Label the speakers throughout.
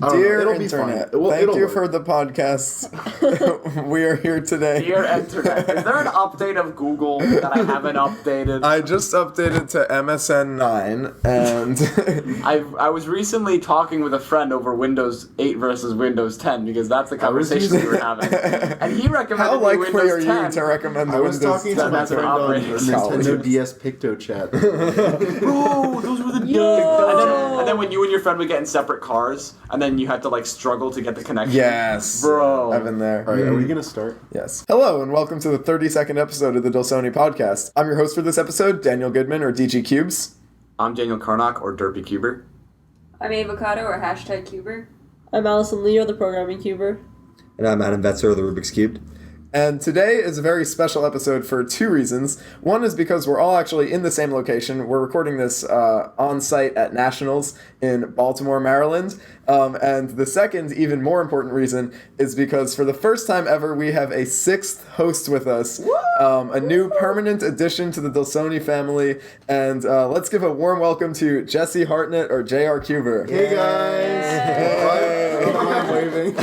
Speaker 1: Dear
Speaker 2: it'll
Speaker 1: Internet,
Speaker 2: be fine.
Speaker 1: thank you for the podcast. We are here today.
Speaker 3: Dear Internet, is there an update of Google that I haven't updated?
Speaker 1: I just updated to MSN 9, and
Speaker 3: I was recently talking with a friend over Windows 8 versus Windows 10 because that's the conversation we were having. And he recommended
Speaker 1: how
Speaker 3: me
Speaker 1: likely
Speaker 3: Windows
Speaker 1: are you
Speaker 3: 10.
Speaker 1: to recommend the
Speaker 2: I was
Speaker 1: Windows
Speaker 2: talking
Speaker 1: 10?
Speaker 2: to my
Speaker 3: That's an
Speaker 2: friend on
Speaker 3: operating
Speaker 2: Nintendo
Speaker 1: system.
Speaker 2: DS Picto Chat.
Speaker 3: Bro, those were the days. And then when you and your friend would get in separate cars, and then you had to like struggle to get the connection.
Speaker 1: Yes.
Speaker 3: Bro.
Speaker 1: I've been there.
Speaker 2: Alright, are we gonna start?
Speaker 1: Yes. Hello, and welcome to the 32nd episode of the Dlsone podcast. I'm your host for this episode, Daniel Goodman, or DG Cubes.
Speaker 3: I'm Daniel Karnock, or Derpy Cuber.
Speaker 4: I'm Avocado, or hashtag Cuber.
Speaker 5: I'm Allison Leo, the programming cuber.
Speaker 6: And I'm Adam Vetzer of the Rubik's Cubed.
Speaker 1: And today is a very special episode for two reasons. One is because we're all actually in the same location. We're recording this on-site at Nationals in Baltimore, Maryland. And the second, even more important reason is because for the first time ever, we have a sixth host with us. A new permanent addition to the Dlsone family. And let's give a warm welcome to Jesse Hartnett, or JR Cuber.
Speaker 2: Hey guys!
Speaker 1: Hey.
Speaker 2: I'm waving.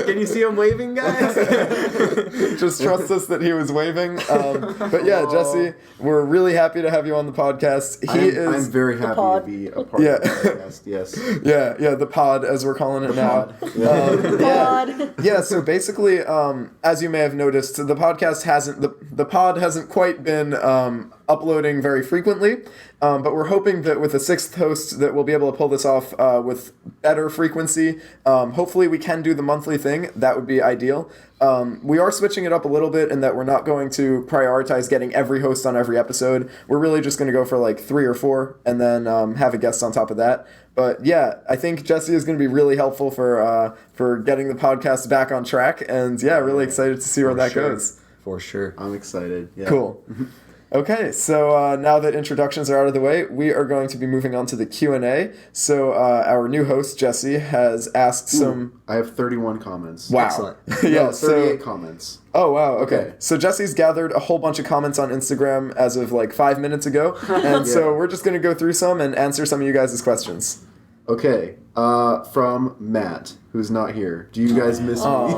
Speaker 6: Can you see him waving, guys?
Speaker 1: Just trust us that he was waving. But yeah, Jesse, we're really happy to have you on the podcast.
Speaker 2: I'm very happy to be a part of the podcast, yes.
Speaker 1: Yeah, the pod, as we're calling it now.
Speaker 5: Pod.
Speaker 1: Yeah, so basically, as you may have noticed, the podcast the pod hasn't quite been uploading very frequently, but we're hoping that with a sixth host that we'll be able to pull this off with better frequency. Hopefully we can do the monthly thing. That would be ideal. We are switching it up a little bit in that we're not going to prioritize getting every host on every episode. We're really just going to go for like 3 or 4 and then have a guest on top of that. But yeah, I think Jesse is going to be really helpful for getting the podcast back on track. And yeah, really excited to see where that goes.
Speaker 6: For sure.
Speaker 2: I'm excited. Yeah.
Speaker 1: Cool. Okay, so now that introductions are out of the way, we are going to be moving on to the Q&A. So our new host, Jesse, has asked some...
Speaker 2: I have 31 comments.
Speaker 1: Wow.
Speaker 6: Excellent.
Speaker 2: Yeah, 38 comments.
Speaker 1: Oh, wow, okay.
Speaker 2: Okay.
Speaker 1: So Jesse's gathered a whole bunch of comments on Instagram as of like 5 minutes ago. And so we're just going to go through some and answer some of you guys' questions.
Speaker 2: Okay, from Matt, who's not here. Do you guys miss me?
Speaker 3: Of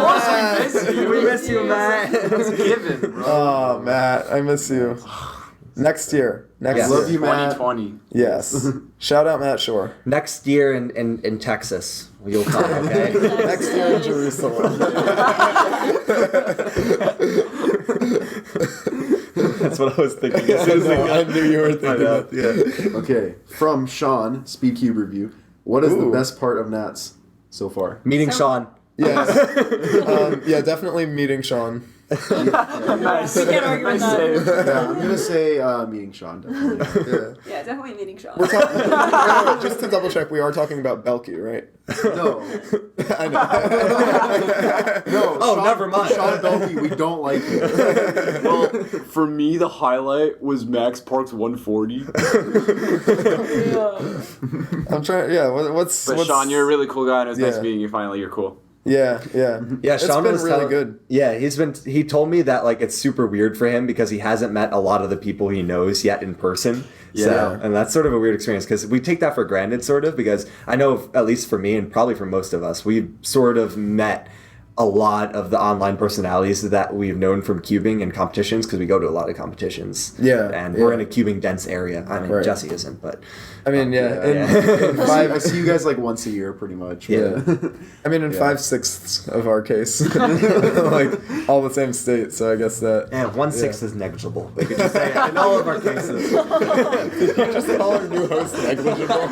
Speaker 3: course we miss you.
Speaker 6: We miss you, Matt.
Speaker 3: It's given, bro.
Speaker 1: Oh, Matt, I miss you. Next year.
Speaker 6: Yes.
Speaker 2: Love you, Matt.
Speaker 3: 2020.
Speaker 1: Yes. Shout out Matt Shore.
Speaker 6: Next year in Texas, you'll come, okay?
Speaker 1: Next year in Jerusalem.
Speaker 6: That's what I was thinking.
Speaker 1: I knew you were thinking that.
Speaker 6: Yeah.
Speaker 2: Okay, from Sean, Speedcube Review. What is the best part of Nats so far?
Speaker 6: Meeting Sean.
Speaker 1: Yes. Yeah, definitely meeting Sean.
Speaker 3: Nice.
Speaker 5: We can't argue with that.
Speaker 3: save.
Speaker 2: Yeah, I'm gonna say meeting Sean, definitely.
Speaker 4: Yeah, definitely meeting Sean.
Speaker 1: We're talking, just to double check, we are talking about Belky, right?
Speaker 2: No.
Speaker 1: I know.
Speaker 2: No.
Speaker 6: Oh,
Speaker 2: Sean,
Speaker 6: never mind.
Speaker 2: Sean Belkey, we don't like you.
Speaker 3: Well, for me, the highlight was Max Park's 140.
Speaker 1: I'm trying. Yeah. What's?
Speaker 3: But Sean, you're a really cool guy, and it was nice
Speaker 1: Yeah.
Speaker 3: meeting you finally. You're cool.
Speaker 1: Yeah.
Speaker 6: Yeah,
Speaker 1: It's
Speaker 6: Sean
Speaker 1: been
Speaker 6: was
Speaker 1: really
Speaker 6: telling-
Speaker 1: good.
Speaker 6: Yeah, he told me that like it's super weird for him because he hasn't met a lot of the people he knows yet in person.
Speaker 3: Yeah.
Speaker 6: So, and that's sort of a weird experience because we take that for granted, sort of, because I know, at least for me and probably for most of us, we've sort of met a lot of the online personalities that we've known from cubing and competitions because we go to a lot of competitions.
Speaker 1: Yeah,
Speaker 6: And
Speaker 1: yeah.
Speaker 6: we're in a cubing dense area. I mean,
Speaker 1: Right.
Speaker 6: Jesse isn't, but...
Speaker 1: I mean, yeah. In
Speaker 2: I see you guys like once a year, pretty much.
Speaker 6: Yeah.
Speaker 1: I mean, in 5/6 of our case, like all the same state. So I guess that.
Speaker 6: Yeah, 1/6 is negligible. We could just say it in all of our cases.
Speaker 1: Just call our new host negligible.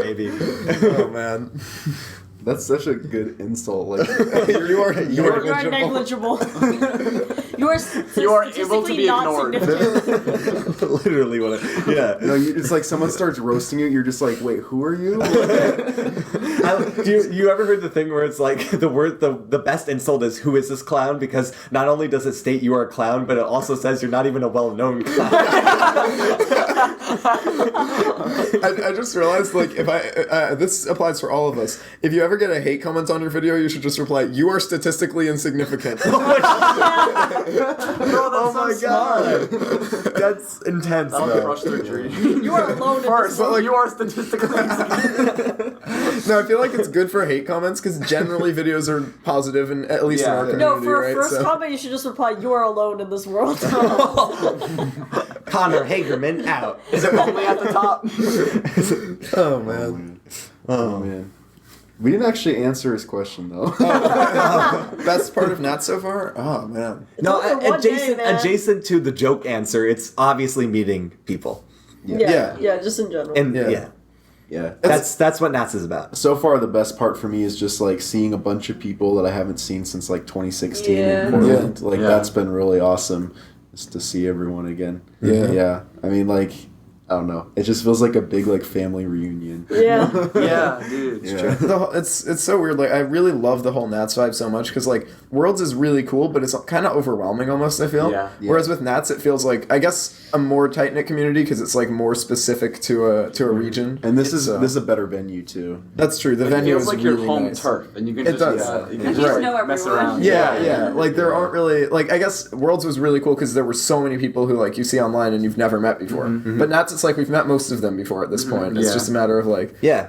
Speaker 6: Maybe.
Speaker 1: Oh man.
Speaker 2: That's such a good insult. Like
Speaker 1: you are
Speaker 5: You are negligible. You are
Speaker 3: able to be
Speaker 5: not
Speaker 3: ignored.
Speaker 5: significant.
Speaker 6: Literally what yeah.
Speaker 2: no, it's like someone starts roasting you. You're just like, wait, who are you?
Speaker 6: Do you ever heard the thing where it's like the best insult is who is this clown, because not only does it state you are a clown, but it also says you're not even a well-known clown.
Speaker 1: I just realized, like, if this applies for all of us. If you ever get a hate comment on your video, you should just reply, "You are statistically insignificant."
Speaker 3: Bro,
Speaker 6: Oh my god, that's intense.
Speaker 3: That'll
Speaker 6: though.
Speaker 3: crush their dream.
Speaker 5: You are alone in
Speaker 3: First,
Speaker 5: this world.
Speaker 3: you are statistically insignificant.
Speaker 1: No, I feel like it's good for hate comments because generally videos are positive, and at least in
Speaker 3: Yeah.
Speaker 1: our community,
Speaker 5: No, for a
Speaker 1: right?
Speaker 5: first
Speaker 1: So-
Speaker 5: comment, you should just reply, "You are alone in this world."
Speaker 6: Connor Hagerman out.
Speaker 3: Is it only at the top?
Speaker 1: Oh man.
Speaker 2: Oh man. We didn't actually answer his question though.
Speaker 1: Best part of Nat so far? Oh man.
Speaker 6: No,
Speaker 5: only one day,
Speaker 6: adjacent
Speaker 5: man.
Speaker 6: adjacent to the joke answer, it's obviously meeting people.
Speaker 1: Yeah.
Speaker 5: Yeah, just in general.
Speaker 6: And
Speaker 1: Yeah.
Speaker 6: yeah,
Speaker 2: Yeah.
Speaker 6: that's what Nats is about.
Speaker 2: So far, the best part for me is just like seeing a bunch of people that I haven't seen since like 2016
Speaker 5: Yeah.
Speaker 2: in Portland. Like
Speaker 3: Yeah.
Speaker 2: that's been really awesome, just to see everyone again.
Speaker 1: Yeah.
Speaker 2: Yeah. I mean, like, I don't know. It just feels like a big like family reunion.
Speaker 5: yeah.
Speaker 3: Yeah, dude.
Speaker 2: Yeah.
Speaker 1: It's so weird. Like I really love the whole Nats vibe so much because like Worlds is really cool, but it's kind of overwhelming almost. I feel.
Speaker 3: Yeah.
Speaker 1: Whereas with Nats, it feels like I guess a more tight knit community because it's like more specific to a region.
Speaker 2: And this is
Speaker 1: So-
Speaker 2: this is a better venue too.
Speaker 1: That's true. The
Speaker 3: It
Speaker 1: venue
Speaker 3: feels
Speaker 1: is
Speaker 3: like
Speaker 1: really
Speaker 3: your home
Speaker 1: nice.
Speaker 3: turf, and you can
Speaker 1: It
Speaker 3: just
Speaker 1: does.
Speaker 3: you
Speaker 2: You
Speaker 3: can
Speaker 2: just
Speaker 3: just
Speaker 4: know
Speaker 3: mess
Speaker 4: everyone.
Speaker 3: around.
Speaker 1: Yeah. Like there aren't really like I guess Worlds was really cool because there were so many people who like you see online and you've never met before. But Nats, it's like we've met most of them before at this point. It's
Speaker 3: Yeah.
Speaker 1: just a matter of like
Speaker 6: Yeah,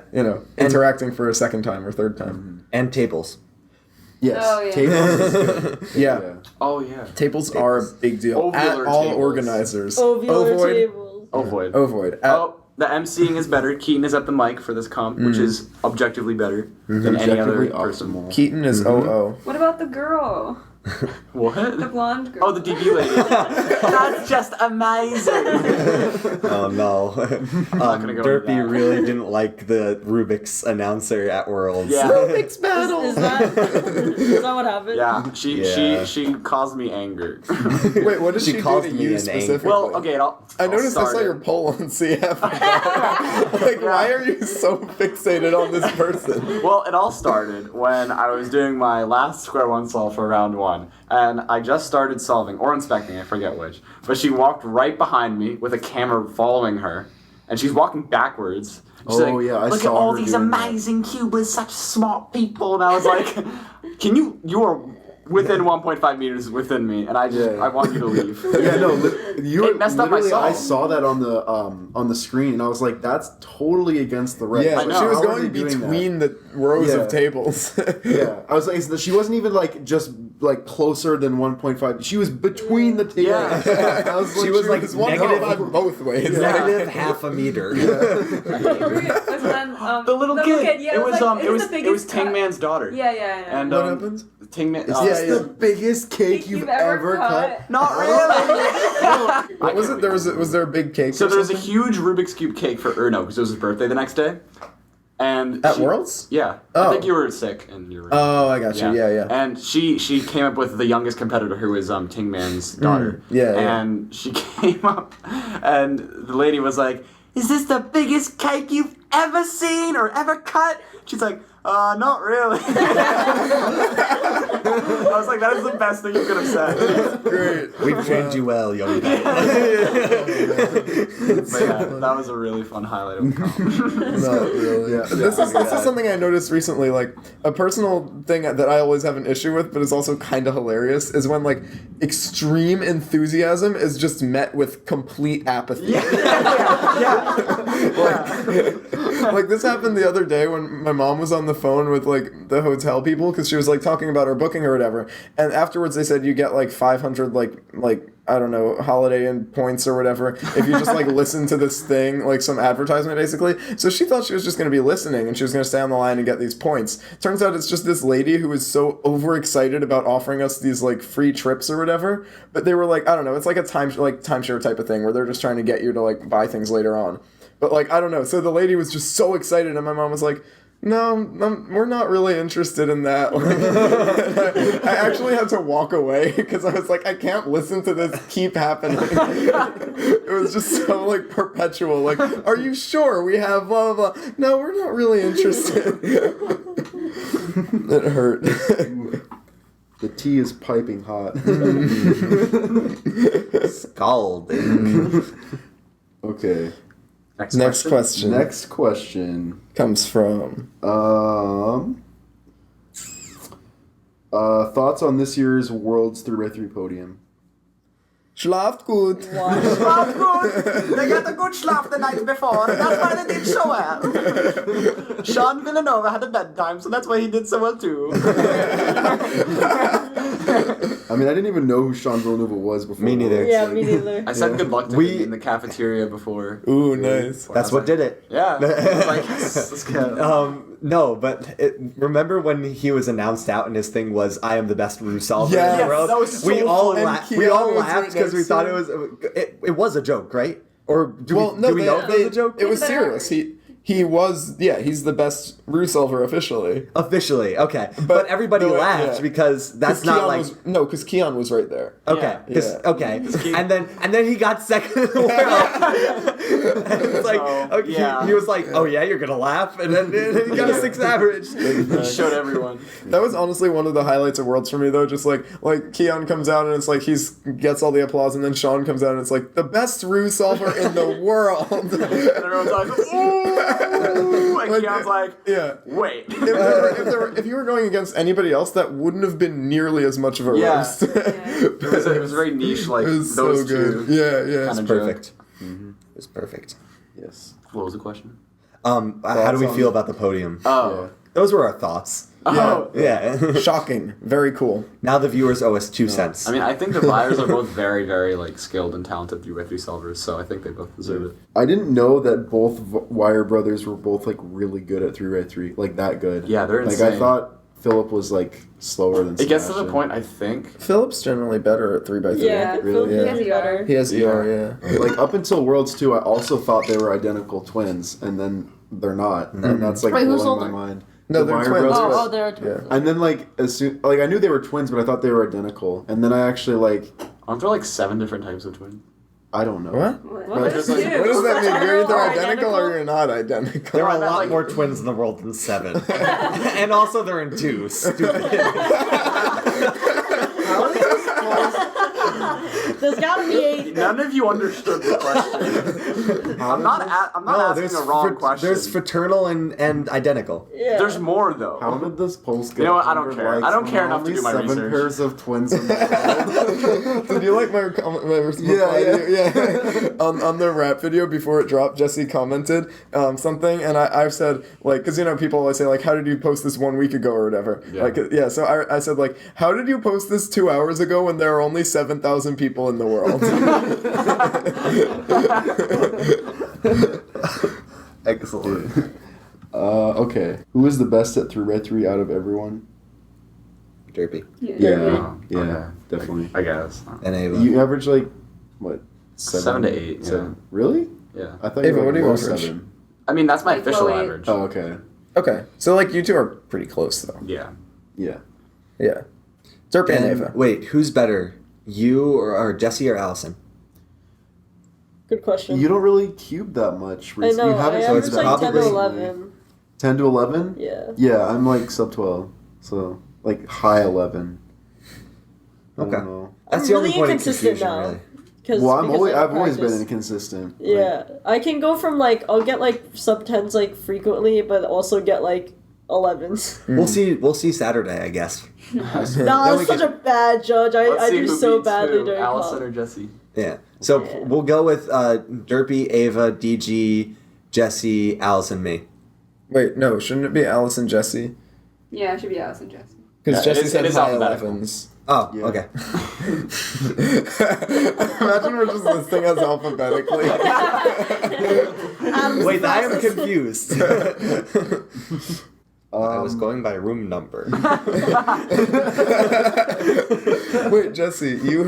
Speaker 1: interacting for a second time or third time.
Speaker 6: and tables.
Speaker 2: Yes.
Speaker 4: Oh, yeah.
Speaker 2: Tables is good.
Speaker 1: Yeah.
Speaker 3: Oh yeah.
Speaker 1: Tables are a big deal.
Speaker 3: Ovular
Speaker 1: At all
Speaker 3: tables.
Speaker 1: organizers.
Speaker 5: Ovular
Speaker 1: Ovoid.
Speaker 5: tables.
Speaker 3: Oh void.
Speaker 1: Ovoid. At,
Speaker 3: Oh, the emceeing is better. Keaton is at the mic for this comp, which is objectively better than any other
Speaker 2: Objectively
Speaker 3: person.
Speaker 2: optimal.
Speaker 1: Keaton is OO.
Speaker 4: What about the girl? The
Speaker 3: What?
Speaker 4: blonde girl.
Speaker 3: Oh, the DB lady. That's just amazing.
Speaker 6: Oh no,
Speaker 3: not gonna go into
Speaker 6: Derpy
Speaker 3: that.
Speaker 6: really didn't like the Rubik's announcer at Worlds.
Speaker 3: Yeah.
Speaker 1: Rubik's battle.
Speaker 5: Is that what happened?
Speaker 3: Yeah,
Speaker 6: Yeah.
Speaker 3: she caused me anger.
Speaker 1: Wait, what did
Speaker 6: She
Speaker 1: she do
Speaker 6: calls
Speaker 1: to
Speaker 6: me
Speaker 1: you
Speaker 6: an
Speaker 1: specifically?
Speaker 3: Well, okay,
Speaker 1: I noticed I saw your poll on CF. Like, why are you so fixated on this person?
Speaker 3: Well, it all started when I was doing my last square one solve for round one, and I just started solving or inspecting, I forget which. But she walked right behind me with a camera following her, and she's walking backwards. She's
Speaker 2: Oh,
Speaker 3: like,
Speaker 2: yeah, I
Speaker 3: look
Speaker 2: saw
Speaker 3: at all
Speaker 2: her
Speaker 3: these
Speaker 2: doing that."
Speaker 3: amazing cubers, such smart people, and I was like, can you are within 1.5 meters within me, and I want you to leave.
Speaker 2: Yeah, no, you
Speaker 3: It messed up my
Speaker 2: literally. I
Speaker 3: solve.
Speaker 2: saw that on the screen, and I was like, "That's totally against the regs."
Speaker 1: Yeah,
Speaker 2: Like,
Speaker 3: know.
Speaker 1: she was
Speaker 2: how are
Speaker 1: going
Speaker 2: they doing that?
Speaker 1: between the rows
Speaker 2: Yeah.
Speaker 1: of tables.
Speaker 2: Yeah, I was like, she wasn't even like just like closer than 1.5. She was between the tables.
Speaker 3: Yeah.
Speaker 2: I was
Speaker 6: She was like
Speaker 1: It's 1.5 both ways.
Speaker 6: negative half a meter.
Speaker 3: The little kid.
Speaker 4: Yeah,
Speaker 3: it was
Speaker 4: the biggest
Speaker 3: Ting Man's daughter.
Speaker 4: Yeah, yeah.
Speaker 3: And
Speaker 1: What happens?
Speaker 3: Ting Man.
Speaker 2: Is this the biggest cake you've ever cut?
Speaker 3: Not really.
Speaker 1: What was it? Was there a big cake?
Speaker 3: So
Speaker 1: or
Speaker 3: there was a
Speaker 1: something?
Speaker 3: huge Rubik's Cube cake for Erno because it was his birthday the next day. And
Speaker 1: At
Speaker 3: she-
Speaker 1: Worlds?
Speaker 3: Yeah.
Speaker 1: Oh.
Speaker 3: I think you were sick and you were.
Speaker 1: Oh, I got you. Yeah.
Speaker 3: And she came up with the youngest competitor who was Ting Man's daughter.
Speaker 1: yeah.
Speaker 3: And she came up and the lady was like, "Is this the biggest cake you've ever seen or ever cut?" She's like, not really. I was like, that is the best thing you could have said.
Speaker 1: Great.
Speaker 6: We've trained you well, young man.
Speaker 3: But yeah, that was a really fun highlight of the comp.
Speaker 1: Not really.
Speaker 2: Yeah.
Speaker 1: This is something I noticed recently. Like a personal thing that I always have an issue with, but is also kind of hilarious, is when like extreme enthusiasm is just met with complete apathy. Like this happened the other day when my mom was on the phone with like the hotel people because she was like talking about her booking or whatever, and afterwards they said you get like 500 like I don't know, Holiday Inn points or whatever if you just like listen to this thing, like some advertisement basically. So she thought she was just going to be listening and she was going to stay on the line and get these points. Turns out it's just this lady who was so overexcited about offering us these like free trips or whatever. But they were like, I don't know, it's like a timeshare type of thing where they're just trying to get you to like buy things later on. But like, I don't know. So the lady was just so excited and my mom was like, no, we're not really interested in that. I actually had to walk away because I was like, I can't listen to this keep happening. It was just so like perpetual. Like, are you sure we have blah blah blah? No, we're not really interested. It hurt.
Speaker 2: The tea is piping hot.
Speaker 6: Scalding.
Speaker 2: Okay.
Speaker 1: Next question.
Speaker 2: Next question.
Speaker 1: Comes from.
Speaker 2: Thoughts on this year's Worlds 3x3 podium?
Speaker 1: Schlaft gut.
Speaker 3: Schlaf gut! They got a good schlaf the night before, and that's why they did so well. Sean Villanova had a bedtime, so that's why he did so well too.
Speaker 2: I mean, I didn't even know who Sean Villanova was before.
Speaker 6: Me neither.
Speaker 2: Worlds,
Speaker 5: Yeah,
Speaker 2: like-
Speaker 5: me neither.
Speaker 3: I said good luck to
Speaker 6: We-
Speaker 3: him in the cafeteria before.
Speaker 1: Ooh, nice.
Speaker 6: That's what did it.
Speaker 3: Yeah. I was like, yes, let's go.
Speaker 6: No, but remember when he was announced out and his thing was, "I am the best ruse solver in
Speaker 1: Yes,
Speaker 6: the world."
Speaker 3: that was so
Speaker 6: we all
Speaker 1: fun.
Speaker 6: laughed.
Speaker 1: And
Speaker 6: We all
Speaker 1: Keanu was
Speaker 6: laughed
Speaker 1: right
Speaker 6: because we
Speaker 1: next
Speaker 6: thought
Speaker 1: to
Speaker 6: it was a joke, right? Or do
Speaker 1: Well,
Speaker 6: we
Speaker 1: no,
Speaker 6: do we know if it was a joke?
Speaker 1: It was
Speaker 4: They
Speaker 1: serious.
Speaker 4: are.
Speaker 1: He was, he's the best ruse solver officially.
Speaker 6: Officially, okay, but everybody
Speaker 1: no,
Speaker 6: laughed
Speaker 1: yeah.
Speaker 6: because that's not like.
Speaker 1: Because Keon was right there.
Speaker 6: Okay,
Speaker 3: Yeah.
Speaker 6: 'cause-
Speaker 1: Yeah.
Speaker 6: okay,
Speaker 3: he-
Speaker 6: and then he got second in the world. And it's like,
Speaker 3: So,
Speaker 6: okay,
Speaker 3: yeah.
Speaker 6: he was like, "Oh yeah, you're gonna laugh," and then he got a 6 average.
Speaker 3: He showed everyone.
Speaker 1: That was honestly one of the highlights of Worlds for me, though. Just like Keon comes out and it's like gets all the applause, and then Sean comes out and it's like the best ruse solver in the world.
Speaker 3: And everyone's like, ooh! And Keon's like,
Speaker 1: yeah.
Speaker 3: wait.
Speaker 1: If you were going against anybody else, that wouldn't have been nearly as much of a
Speaker 3: Yeah.
Speaker 1: roast.
Speaker 3: It was very niche, like,
Speaker 1: It was
Speaker 3: those
Speaker 1: so good.
Speaker 3: two.
Speaker 1: Yeah, yeah.
Speaker 3: Kind of
Speaker 6: Perfect. It was perfect.
Speaker 2: Yes.
Speaker 3: What was the question?
Speaker 6: How do we
Speaker 2: on
Speaker 6: feel
Speaker 2: the-
Speaker 6: about the podium?
Speaker 3: Oh.
Speaker 6: Those were our thoughts.
Speaker 3: Oh.
Speaker 6: Yeah.
Speaker 1: Shocking. Very cool.
Speaker 6: Now the viewers owe us 2 cents.
Speaker 3: I mean, I think the buyers are both very, very, like, skilled and talented 3x3 solvers, so I think they both deserve it.
Speaker 2: I didn't know that both Wire brothers were both like really good at 3x3, like that good.
Speaker 3: Yeah, they're
Speaker 2: Like
Speaker 3: insane.
Speaker 2: I thought Philip was like slower than.
Speaker 3: It gets to the
Speaker 2: Sebastian.
Speaker 3: point, I think.
Speaker 1: Philip's generally better at 3x3.
Speaker 5: Yeah,
Speaker 2: Really?
Speaker 5: Phil
Speaker 1: Yeah.
Speaker 5: is better.
Speaker 1: He has ER, yeah.
Speaker 2: Like up until Worlds 2, I also thought they were identical twins, and then they're not, and that's like
Speaker 5: Wait, who's
Speaker 2: blowing my
Speaker 5: older?
Speaker 2: mind.
Speaker 1: No,
Speaker 2: The
Speaker 1: they're
Speaker 2: Wire
Speaker 1: twins.
Speaker 2: brothers.
Speaker 5: Oh, they're twins.
Speaker 1: Yeah.
Speaker 2: And then like as soon like I knew they were twins, but I thought they were identical, and then I actually like
Speaker 3: Aren't there, like, 7 different types of twins?
Speaker 2: I don't know.
Speaker 1: What?
Speaker 4: What?
Speaker 5: What?
Speaker 1: What
Speaker 3: There's,
Speaker 1: does
Speaker 3: like-
Speaker 1: that mean? You're either
Speaker 5: Are
Speaker 1: identical or
Speaker 5: identical?
Speaker 1: you're not identical.
Speaker 6: there are a
Speaker 3: I meant,
Speaker 6: lot
Speaker 3: like-
Speaker 6: more twins in the world than 7. And also they're in 2. Stupid.
Speaker 5: There's gotta be 8.
Speaker 3: None of you understood the question. I'm not asking a wrong question.
Speaker 6: There's fraternal and identical.
Speaker 5: Yeah.
Speaker 3: There's more, though.
Speaker 2: How did this post get?
Speaker 3: You know what? I don't
Speaker 2: 100
Speaker 3: care. I
Speaker 2: likes
Speaker 3: don't
Speaker 2: when
Speaker 3: care enough to
Speaker 2: only
Speaker 3: do my
Speaker 2: 7
Speaker 3: research.
Speaker 2: pairs of twins in the world?
Speaker 1: Did you like my reply to you? Yeah. on the rap video before it dropped, Jesse commented something, and I said, like, because, people always say, like, how did you post this 1 week ago or whatever?
Speaker 3: Yeah.
Speaker 1: Like, yeah, so I said, like, how did you post this 2 hours ago when there are only 7,000 people in the world?
Speaker 6: Excellent.
Speaker 2: Okay. Who is the best at 3x3 out of everyone?
Speaker 6: Derpy.
Speaker 4: Yeah.
Speaker 2: Yeah,
Speaker 3: Okay.
Speaker 2: definitely.
Speaker 3: I guess.
Speaker 6: And Ava.
Speaker 2: You average like what?
Speaker 3: 7 to 8, yeah.
Speaker 2: Really?
Speaker 3: Yeah.
Speaker 2: I thought
Speaker 1: Ava,
Speaker 2: you were
Speaker 1: what do you
Speaker 2: low
Speaker 1: average?
Speaker 2: 7.
Speaker 3: I mean, that's my
Speaker 4: Like,
Speaker 3: official
Speaker 4: low 8.
Speaker 3: average.
Speaker 2: Oh, okay.
Speaker 1: Okay, so, like, you two are pretty close, though.
Speaker 3: Yeah.
Speaker 2: Yeah.
Speaker 1: Yeah. Derp and Ava.
Speaker 6: Wait, who's better? You or Jesse or Allison?
Speaker 5: Good question.
Speaker 2: You don't really cube that much.
Speaker 5: I know.
Speaker 2: You
Speaker 5: I
Speaker 2: haven't
Speaker 5: average
Speaker 6: it's
Speaker 5: like 10 to
Speaker 6: probably-
Speaker 5: 11.
Speaker 2: 10 to 11?
Speaker 5: Yeah.
Speaker 2: Yeah, I'm like sub 12. So, like high 11. I don't
Speaker 6: Okay.
Speaker 2: know.
Speaker 6: That's
Speaker 5: I'm
Speaker 6: the only
Speaker 5: really
Speaker 6: point of
Speaker 5: inconsistent
Speaker 6: confusion,
Speaker 5: now.
Speaker 6: really.
Speaker 2: Well,
Speaker 5: Because I
Speaker 2: I've always been
Speaker 5: practice.
Speaker 2: inconsistent.
Speaker 5: Yeah, I can go from like I'll get like sub 10s like frequently, but also get like 11s.
Speaker 6: We'll see Saturday, I guess.
Speaker 5: No,
Speaker 6: Then
Speaker 5: I'm
Speaker 6: we
Speaker 5: such
Speaker 6: can-
Speaker 5: a bad judge. I
Speaker 3: Let's see
Speaker 5: do
Speaker 3: who
Speaker 5: so
Speaker 3: beats
Speaker 5: badly
Speaker 3: who,
Speaker 5: during
Speaker 3: Allison
Speaker 5: comp.
Speaker 3: or Jesse.
Speaker 6: Yeah. So
Speaker 5: Yeah.
Speaker 6: we'll go with Derpy, Ava, DG, Jesse, Allison, me.
Speaker 1: Wait, no, shouldn't it be Alice and Jesse?
Speaker 4: Yeah, it should be Alice and Jesse.
Speaker 1: Because
Speaker 3: Yeah, it
Speaker 1: Jesse
Speaker 3: is-
Speaker 1: said
Speaker 3: it is
Speaker 1: high
Speaker 3: alphabetical.
Speaker 1: 11s.
Speaker 6: Oh,
Speaker 2: Yeah.
Speaker 6: okay.
Speaker 1: Imagine we're just listing us alphabetically.
Speaker 6: Wait, I am confused. I was
Speaker 2: Um,
Speaker 6: going by room number.
Speaker 1: Wait, Jesse, you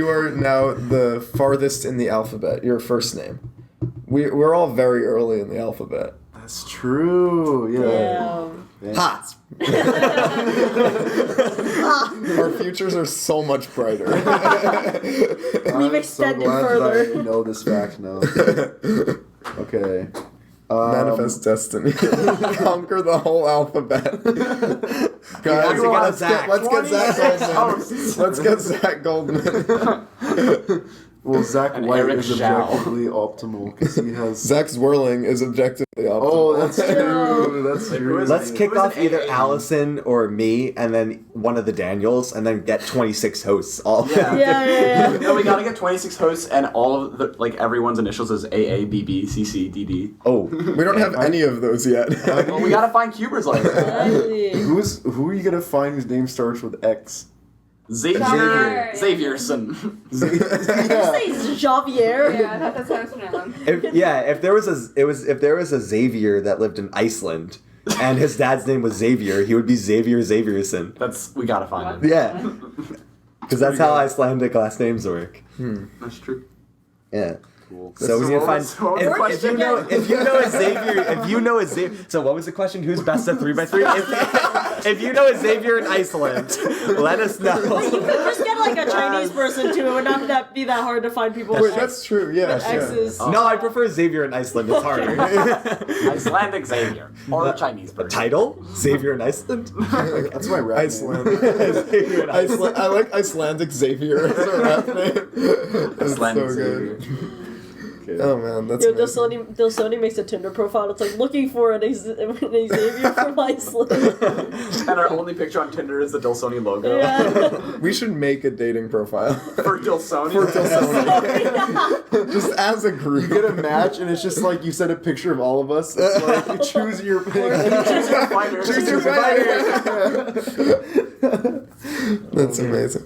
Speaker 1: are now the farthest in the alphabet. Your first name. We're all very early in the alphabet.
Speaker 2: That's true. Yeah.
Speaker 5: Damn.
Speaker 1: Ha! Our futures are so much brighter.
Speaker 2: I'm
Speaker 5: extended
Speaker 2: so glad
Speaker 5: further.
Speaker 2: that I know this fact now. Okay.
Speaker 1: Manifest destiny. Conquer the whole alphabet. Guys,
Speaker 6: to get
Speaker 1: let's
Speaker 6: Zach.
Speaker 1: get Zach
Speaker 3: 26
Speaker 1: Goldman.
Speaker 3: hosts.
Speaker 1: Let's get Zach Goldman.
Speaker 2: Well, Zach
Speaker 3: And
Speaker 2: White
Speaker 3: Eric
Speaker 2: is
Speaker 3: Zhao.
Speaker 2: objectively optimal because he has.
Speaker 1: Zach Zwirling is objectively optimal.
Speaker 2: Oh, that's true. That's
Speaker 3: Like,
Speaker 2: true.
Speaker 6: Let's kick
Speaker 3: Who's an
Speaker 6: off either
Speaker 3: AA?
Speaker 6: Allison or me, and then one of the Daniels, and then get 26 hosts. All
Speaker 3: Yeah.
Speaker 5: Yeah.
Speaker 3: No, we gotta get 26 hosts, and all of the like everyone's initials is AA, BB, CC, DD.
Speaker 6: Oh,
Speaker 1: We don't have any of those yet.
Speaker 3: Well, we gotta find cubers like that.
Speaker 5: Exactly.
Speaker 2: Who are you gonna find whose name starts with X?
Speaker 3: Xavier.
Speaker 4: Xavier.
Speaker 3: Xavierson.
Speaker 5: Did you say Xavier?
Speaker 4: Yeah, that's how it's pronounced.
Speaker 6: if there was a Xavier that lived in Iceland, and his dad's name was Xavier, he would be Xavier Xavierson.
Speaker 3: We gotta find him.
Speaker 6: Yeah, because that's how Icelandic last names work.
Speaker 3: That's true.
Speaker 6: Yeah.
Speaker 3: Cool.
Speaker 6: So we need to find.
Speaker 3: So what was the question?
Speaker 6: If you know a Xavier. So what was the question? Who's best at 3x3? If you know a Xavier in Iceland, let us know.
Speaker 5: You could just get like a Chinese person too. It would not be that hard to find people
Speaker 1: Wait,
Speaker 5: with
Speaker 1: that's true. Yeah.
Speaker 5: with X's.
Speaker 6: No, I prefer Xavier in Iceland. It's harder.
Speaker 3: Icelandic Xavier or a Chinese person.
Speaker 6: Title? Xavier in Iceland?
Speaker 2: That's my rap
Speaker 1: Iceland.
Speaker 2: name.
Speaker 6: Xavier in Iceland.
Speaker 1: I like Icelandic Xavier as a rap name. It's
Speaker 3: Icelandic
Speaker 1: so
Speaker 3: Xavier.
Speaker 1: good.
Speaker 2: Okay.
Speaker 1: Oh man, that's
Speaker 5: Yo,
Speaker 1: amazing.
Speaker 5: Dlsone makes a Tinder profile. It's like looking for an Xavier from Iceland.
Speaker 3: And our only picture on Tinder is the Dlsone logo.
Speaker 5: Yeah.
Speaker 1: We should make a dating profile
Speaker 3: For Dlsone.
Speaker 1: for Dlsone. Just as a
Speaker 2: You
Speaker 1: group.
Speaker 2: get a match, and it's just like you send a picture of all of us. It's like you choose your pick.
Speaker 3: Choose your fighter.
Speaker 1: Choose your fighter. That's amazing.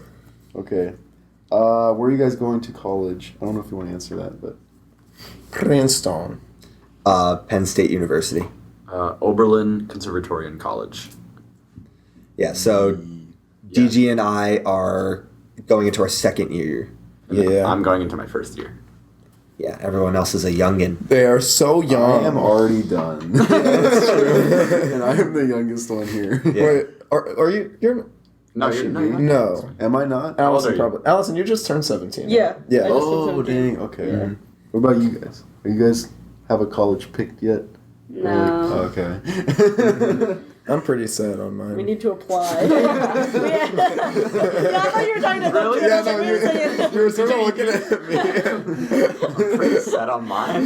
Speaker 2: Okay. Where are you guys going to college? I don't know if you want to answer that, but
Speaker 1: Princeton.
Speaker 6: Penn State University.
Speaker 3: Oberlin Conservatorium College.
Speaker 6: Yeah, so
Speaker 3: Yeah.
Speaker 6: DG and I are going into our second year.
Speaker 1: Yeah.
Speaker 3: I'm going into my first year.
Speaker 6: Yeah, everyone else is a youngin.
Speaker 1: They are so young.
Speaker 2: I am already done. That's true. And I am the youngest one here.
Speaker 6: Yeah.
Speaker 1: Wait, are you? You're
Speaker 3: No,
Speaker 2: I
Speaker 3: you're
Speaker 2: should
Speaker 3: no.
Speaker 2: be.
Speaker 3: you're not.
Speaker 1: no.
Speaker 2: Am I not?
Speaker 3: How old are
Speaker 1: Allison
Speaker 3: you?
Speaker 1: probably. Allison, you just turned 17.
Speaker 5: Yeah.
Speaker 1: Yeah.
Speaker 5: I just
Speaker 2: Oh,
Speaker 5: turned 17.
Speaker 2: dang. Okay. What about you guys? Are you guys have a college picked yet?
Speaker 4: No.
Speaker 2: Okay.
Speaker 1: I'm pretty sad on
Speaker 5: We
Speaker 1: mine.
Speaker 5: need to apply. Yeah, I thought you were talking to them.
Speaker 3: Really?
Speaker 5: too.
Speaker 1: Yeah,
Speaker 5: I
Speaker 1: no,
Speaker 5: was
Speaker 1: you
Speaker 5: saying-
Speaker 1: were sort of looking at me.
Speaker 3: Pretty set on mine.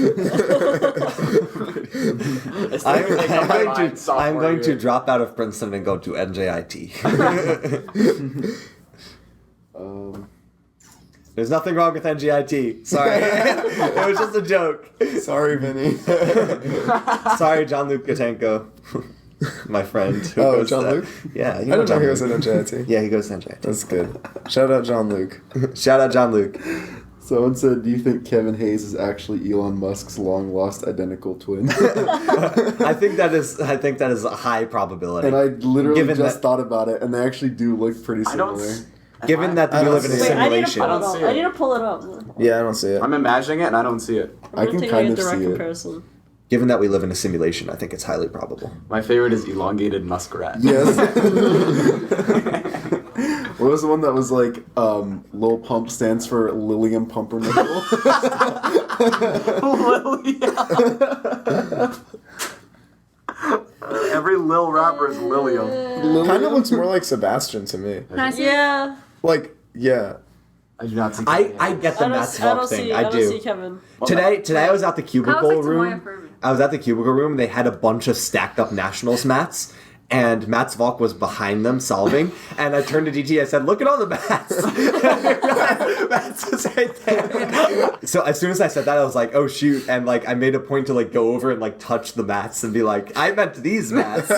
Speaker 6: I'm going to drop out of Princeton and go to NJIT. There's nothing wrong with NJIT. Sorry. It was just a joke.
Speaker 1: Sorry, Vinny.
Speaker 6: Sorry, John Luke Katenko. My friend. who
Speaker 1: Oh,
Speaker 6: goes
Speaker 1: John
Speaker 6: to-
Speaker 1: Luke?
Speaker 6: Yeah.
Speaker 1: I didn't know he was at NJIT.
Speaker 6: Yeah, he goes to NJIT.
Speaker 1: That's good. Shout out John Luke.
Speaker 6: Shout out John Luke.
Speaker 2: Someone said, "Do you think Kevin Hayes is actually Elon Musk's long lost identical twin?"
Speaker 6: I think that is a high probability.
Speaker 2: And I literally
Speaker 6: Given
Speaker 2: just
Speaker 6: that-
Speaker 2: thought about it, and they actually do look pretty
Speaker 3: I don't.
Speaker 2: similar.
Speaker 3: s-
Speaker 6: Given that
Speaker 1: I
Speaker 6: we
Speaker 1: don't
Speaker 6: live in a
Speaker 1: see it.
Speaker 5: Wait, I need to
Speaker 6: simulation.
Speaker 5: pull
Speaker 3: I
Speaker 5: it
Speaker 3: don't
Speaker 5: up.
Speaker 3: see it.
Speaker 5: I need to pull it up.
Speaker 1: Yeah, I don't see it.
Speaker 3: I'm imagining it and I don't see it.
Speaker 2: I can
Speaker 5: take
Speaker 2: kind
Speaker 5: a
Speaker 2: of
Speaker 5: direct
Speaker 2: see it.
Speaker 5: comparison.
Speaker 6: Given that we live in a simulation, I think it's highly probable.
Speaker 3: My favorite is elongated muskrat.
Speaker 2: Yes. What was the one that was like, Lil Pump stands for Lillian Pumpernickel?
Speaker 3: Every Lil rapper is Lilium.
Speaker 1: Kind of looks more like Sebastian to me.
Speaker 4: Can I see?
Speaker 5: Yeah.
Speaker 1: Like, yeah.
Speaker 3: I do not see.
Speaker 6: I get the Matt's Vlog thing. I
Speaker 5: don't see
Speaker 6: do.
Speaker 5: Kevin.
Speaker 6: Today I was at the
Speaker 4: How
Speaker 6: cubicle
Speaker 4: is like Tamaya
Speaker 6: room.
Speaker 4: Furman?
Speaker 6: I was at the cubicle room. They had a bunch of stacked up nationals mats, and Matt's Valk was behind them solving. And I turned to DT. I said, "Look at all the mats." Mats is right there. So as soon as I said that, I was like, "Oh shoot!" And like I made a point to like go over and like touch the mats and be like, "I meant these mats."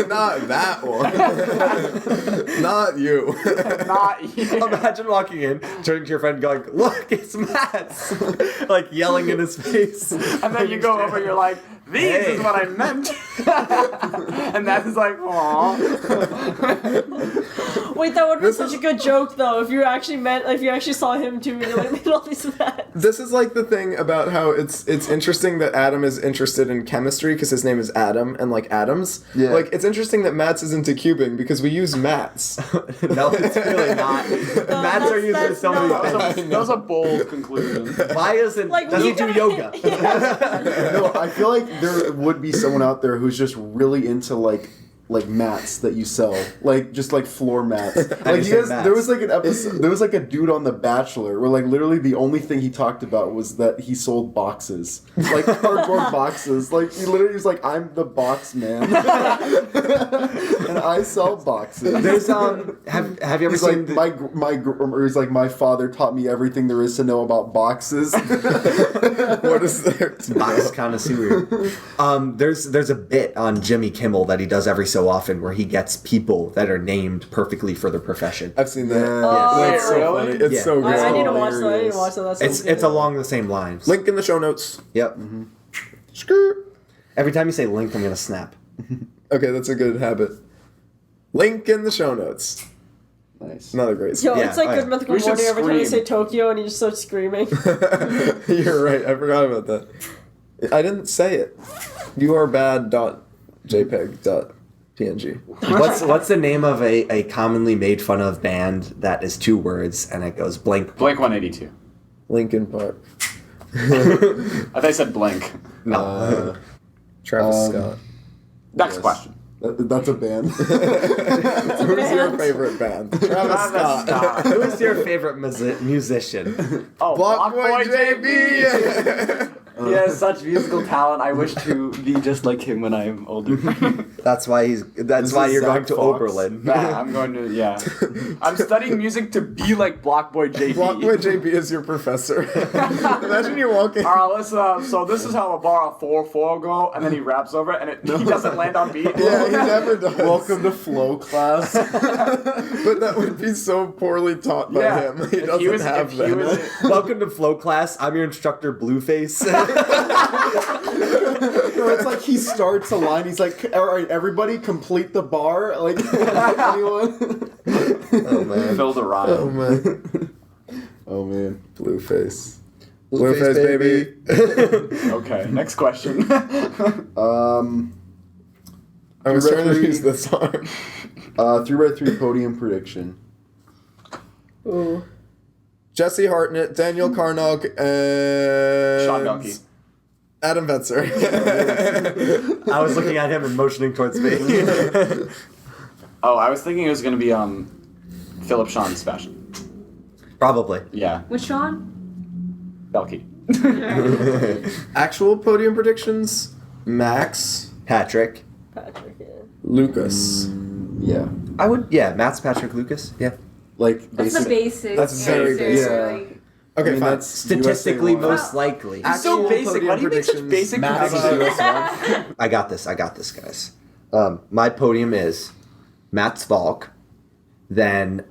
Speaker 1: Not that one. Not you.
Speaker 3: Not you.
Speaker 6: Imagine walking in, turning to your friend, going, "Look, it's Matt's!" Like yelling in his face.
Speaker 3: And then you go over, you're like, these
Speaker 6: Hey.
Speaker 3: is what I meant. And that is like, aw.
Speaker 5: Wait, that would be such a good joke though. If you actually saw him too, and you like made all these mats.
Speaker 1: This is like the thing about how it's interesting that Adam is interested in chemistry because his name is Adam and like atoms.
Speaker 2: Yeah.
Speaker 1: Like it's interesting that Mats is into cubing because we use mats.
Speaker 6: No, it's really not. Mats are used in so many
Speaker 5: no.
Speaker 6: things.
Speaker 3: That was a bold conclusion.
Speaker 6: Why isn't
Speaker 5: Like,
Speaker 6: does
Speaker 5: you
Speaker 6: he do
Speaker 5: gotta-
Speaker 6: yoga?
Speaker 2: No, I feel like there would be someone out there who's just really into like like mats that you sell, like just like floor mats.
Speaker 6: How do
Speaker 2: Like
Speaker 6: you say mats?
Speaker 2: there was like an episode, there was like a dude on The Bachelor where like literally the only thing he talked about was that he sold boxes, like cardboard boxes. Like he literally was like, I'm the box man, and I sell boxes.
Speaker 6: There's have you ever
Speaker 2: He's
Speaker 6: seen
Speaker 2: like or he's like, my father taught me everything there is to know about boxes.
Speaker 1: What is there?
Speaker 6: box connoisseur? There's a bit on Jimmy Kimmel that he does every so often where he gets people that are named perfectly for their profession.
Speaker 1: I've seen that.
Speaker 5: Oh,
Speaker 1: That's so
Speaker 3: really?
Speaker 1: funny. It's
Speaker 6: Yeah.
Speaker 1: so good.
Speaker 5: I need to watch
Speaker 2: Hilarious.
Speaker 5: that. That sounds
Speaker 6: It's
Speaker 5: good.
Speaker 6: along the same lines.
Speaker 1: Link in the show notes.
Speaker 6: Yep.
Speaker 1: Skirt.
Speaker 6: Every time you say link, I'm gonna snap.
Speaker 1: Okay, that's a good habit. Link in the show notes.
Speaker 2: Nice.
Speaker 1: Another great.
Speaker 5: Yo,
Speaker 6: Yeah,
Speaker 5: it's like
Speaker 6: oh,
Speaker 5: Good
Speaker 6: yeah.
Speaker 5: Mythical
Speaker 3: We should
Speaker 5: Morning every time you say
Speaker 3: scream.
Speaker 5: Tokyo and you just start screaming.
Speaker 1: You're right. I forgot about that. I didn't say it. You are bad. JPEG.png.
Speaker 6: What's the name of a commonly made fun of band that is 2 words and it goes blank?
Speaker 3: Blink 182.
Speaker 1: Linkin Park.
Speaker 3: I thought I said Blink.
Speaker 6: No.
Speaker 1: Travis Scott.
Speaker 3: Next
Speaker 2: Yes.
Speaker 3: question.
Speaker 2: That's a band.
Speaker 1: Who's your favorite band? Travis Scott.
Speaker 6: Who is your favorite musician?
Speaker 3: Oh,
Speaker 1: Block Boy JB.
Speaker 7: He has such musical talent. I wish to be just like him when I'm older.
Speaker 6: That's why
Speaker 2: This
Speaker 6: you're
Speaker 2: is
Speaker 6: going
Speaker 2: Zach
Speaker 6: to
Speaker 2: Fox.
Speaker 6: Oberlin.
Speaker 3: Yeah, I'm going to, yeah. I'm studying music to be like Block Boy JB.
Speaker 1: Block Boy JB is your professor. Imagine you're walking.
Speaker 3: Alright, let's, so this is how a bar of 4/4 go, and then he raps over it, and he doesn't land on beat.
Speaker 1: Yeah, he never does.
Speaker 2: Welcome to flow class.
Speaker 1: But that would be so poorly taught by
Speaker 3: Yeah.
Speaker 1: him. He
Speaker 3: If
Speaker 1: doesn't
Speaker 3: was-
Speaker 1: have
Speaker 3: if he
Speaker 1: that.
Speaker 3: was-
Speaker 6: Welcome to Flow Class. I'm your instructor, Blueface.
Speaker 2: No, it's like he starts a line. He's like, "All right, everybody, complete the bar." Like anyone.
Speaker 6: Oh man.
Speaker 3: Fill the rhyme.
Speaker 1: Oh man.
Speaker 2: Oh man.
Speaker 1: Blueface. Blueface, baby.
Speaker 3: Okay, next question.
Speaker 1: I was trying to
Speaker 2: Referee.
Speaker 1: use this arm.
Speaker 2: 3x3 podium prediction.
Speaker 5: Ooh.
Speaker 1: Jesse Hartnett, Daniel Carnog, and
Speaker 3: Sean Belkey.
Speaker 1: Adam Vetzer.
Speaker 6: I was looking at him and motioning towards me.
Speaker 3: Oh, I was thinking it was going to be Philip Sean Sebastian.
Speaker 6: Probably.
Speaker 3: Yeah,
Speaker 4: Which Sean?
Speaker 3: Belkey.
Speaker 1: Actual podium predictions: Max,
Speaker 6: Patrick.
Speaker 5: Patrick, yeah.
Speaker 1: Lucas.
Speaker 2: Yeah.
Speaker 6: Matt's Patrick Lucas. Yeah.
Speaker 2: Like
Speaker 4: That's
Speaker 2: basic.
Speaker 4: the basic.
Speaker 1: That's very
Speaker 4: answer,
Speaker 1: basic.
Speaker 4: like-
Speaker 1: Okay,
Speaker 2: I mean,
Speaker 1: fine.
Speaker 2: that's
Speaker 6: Statistically,
Speaker 2: USA one.
Speaker 6: most likely.
Speaker 3: He's so
Speaker 1: Actual
Speaker 3: basic.
Speaker 1: podium
Speaker 3: Why do you make such
Speaker 1: predictions,
Speaker 3: basic
Speaker 1: Max
Speaker 3: predictions?
Speaker 6: I got this, guys. My podium is Matt Svalk, then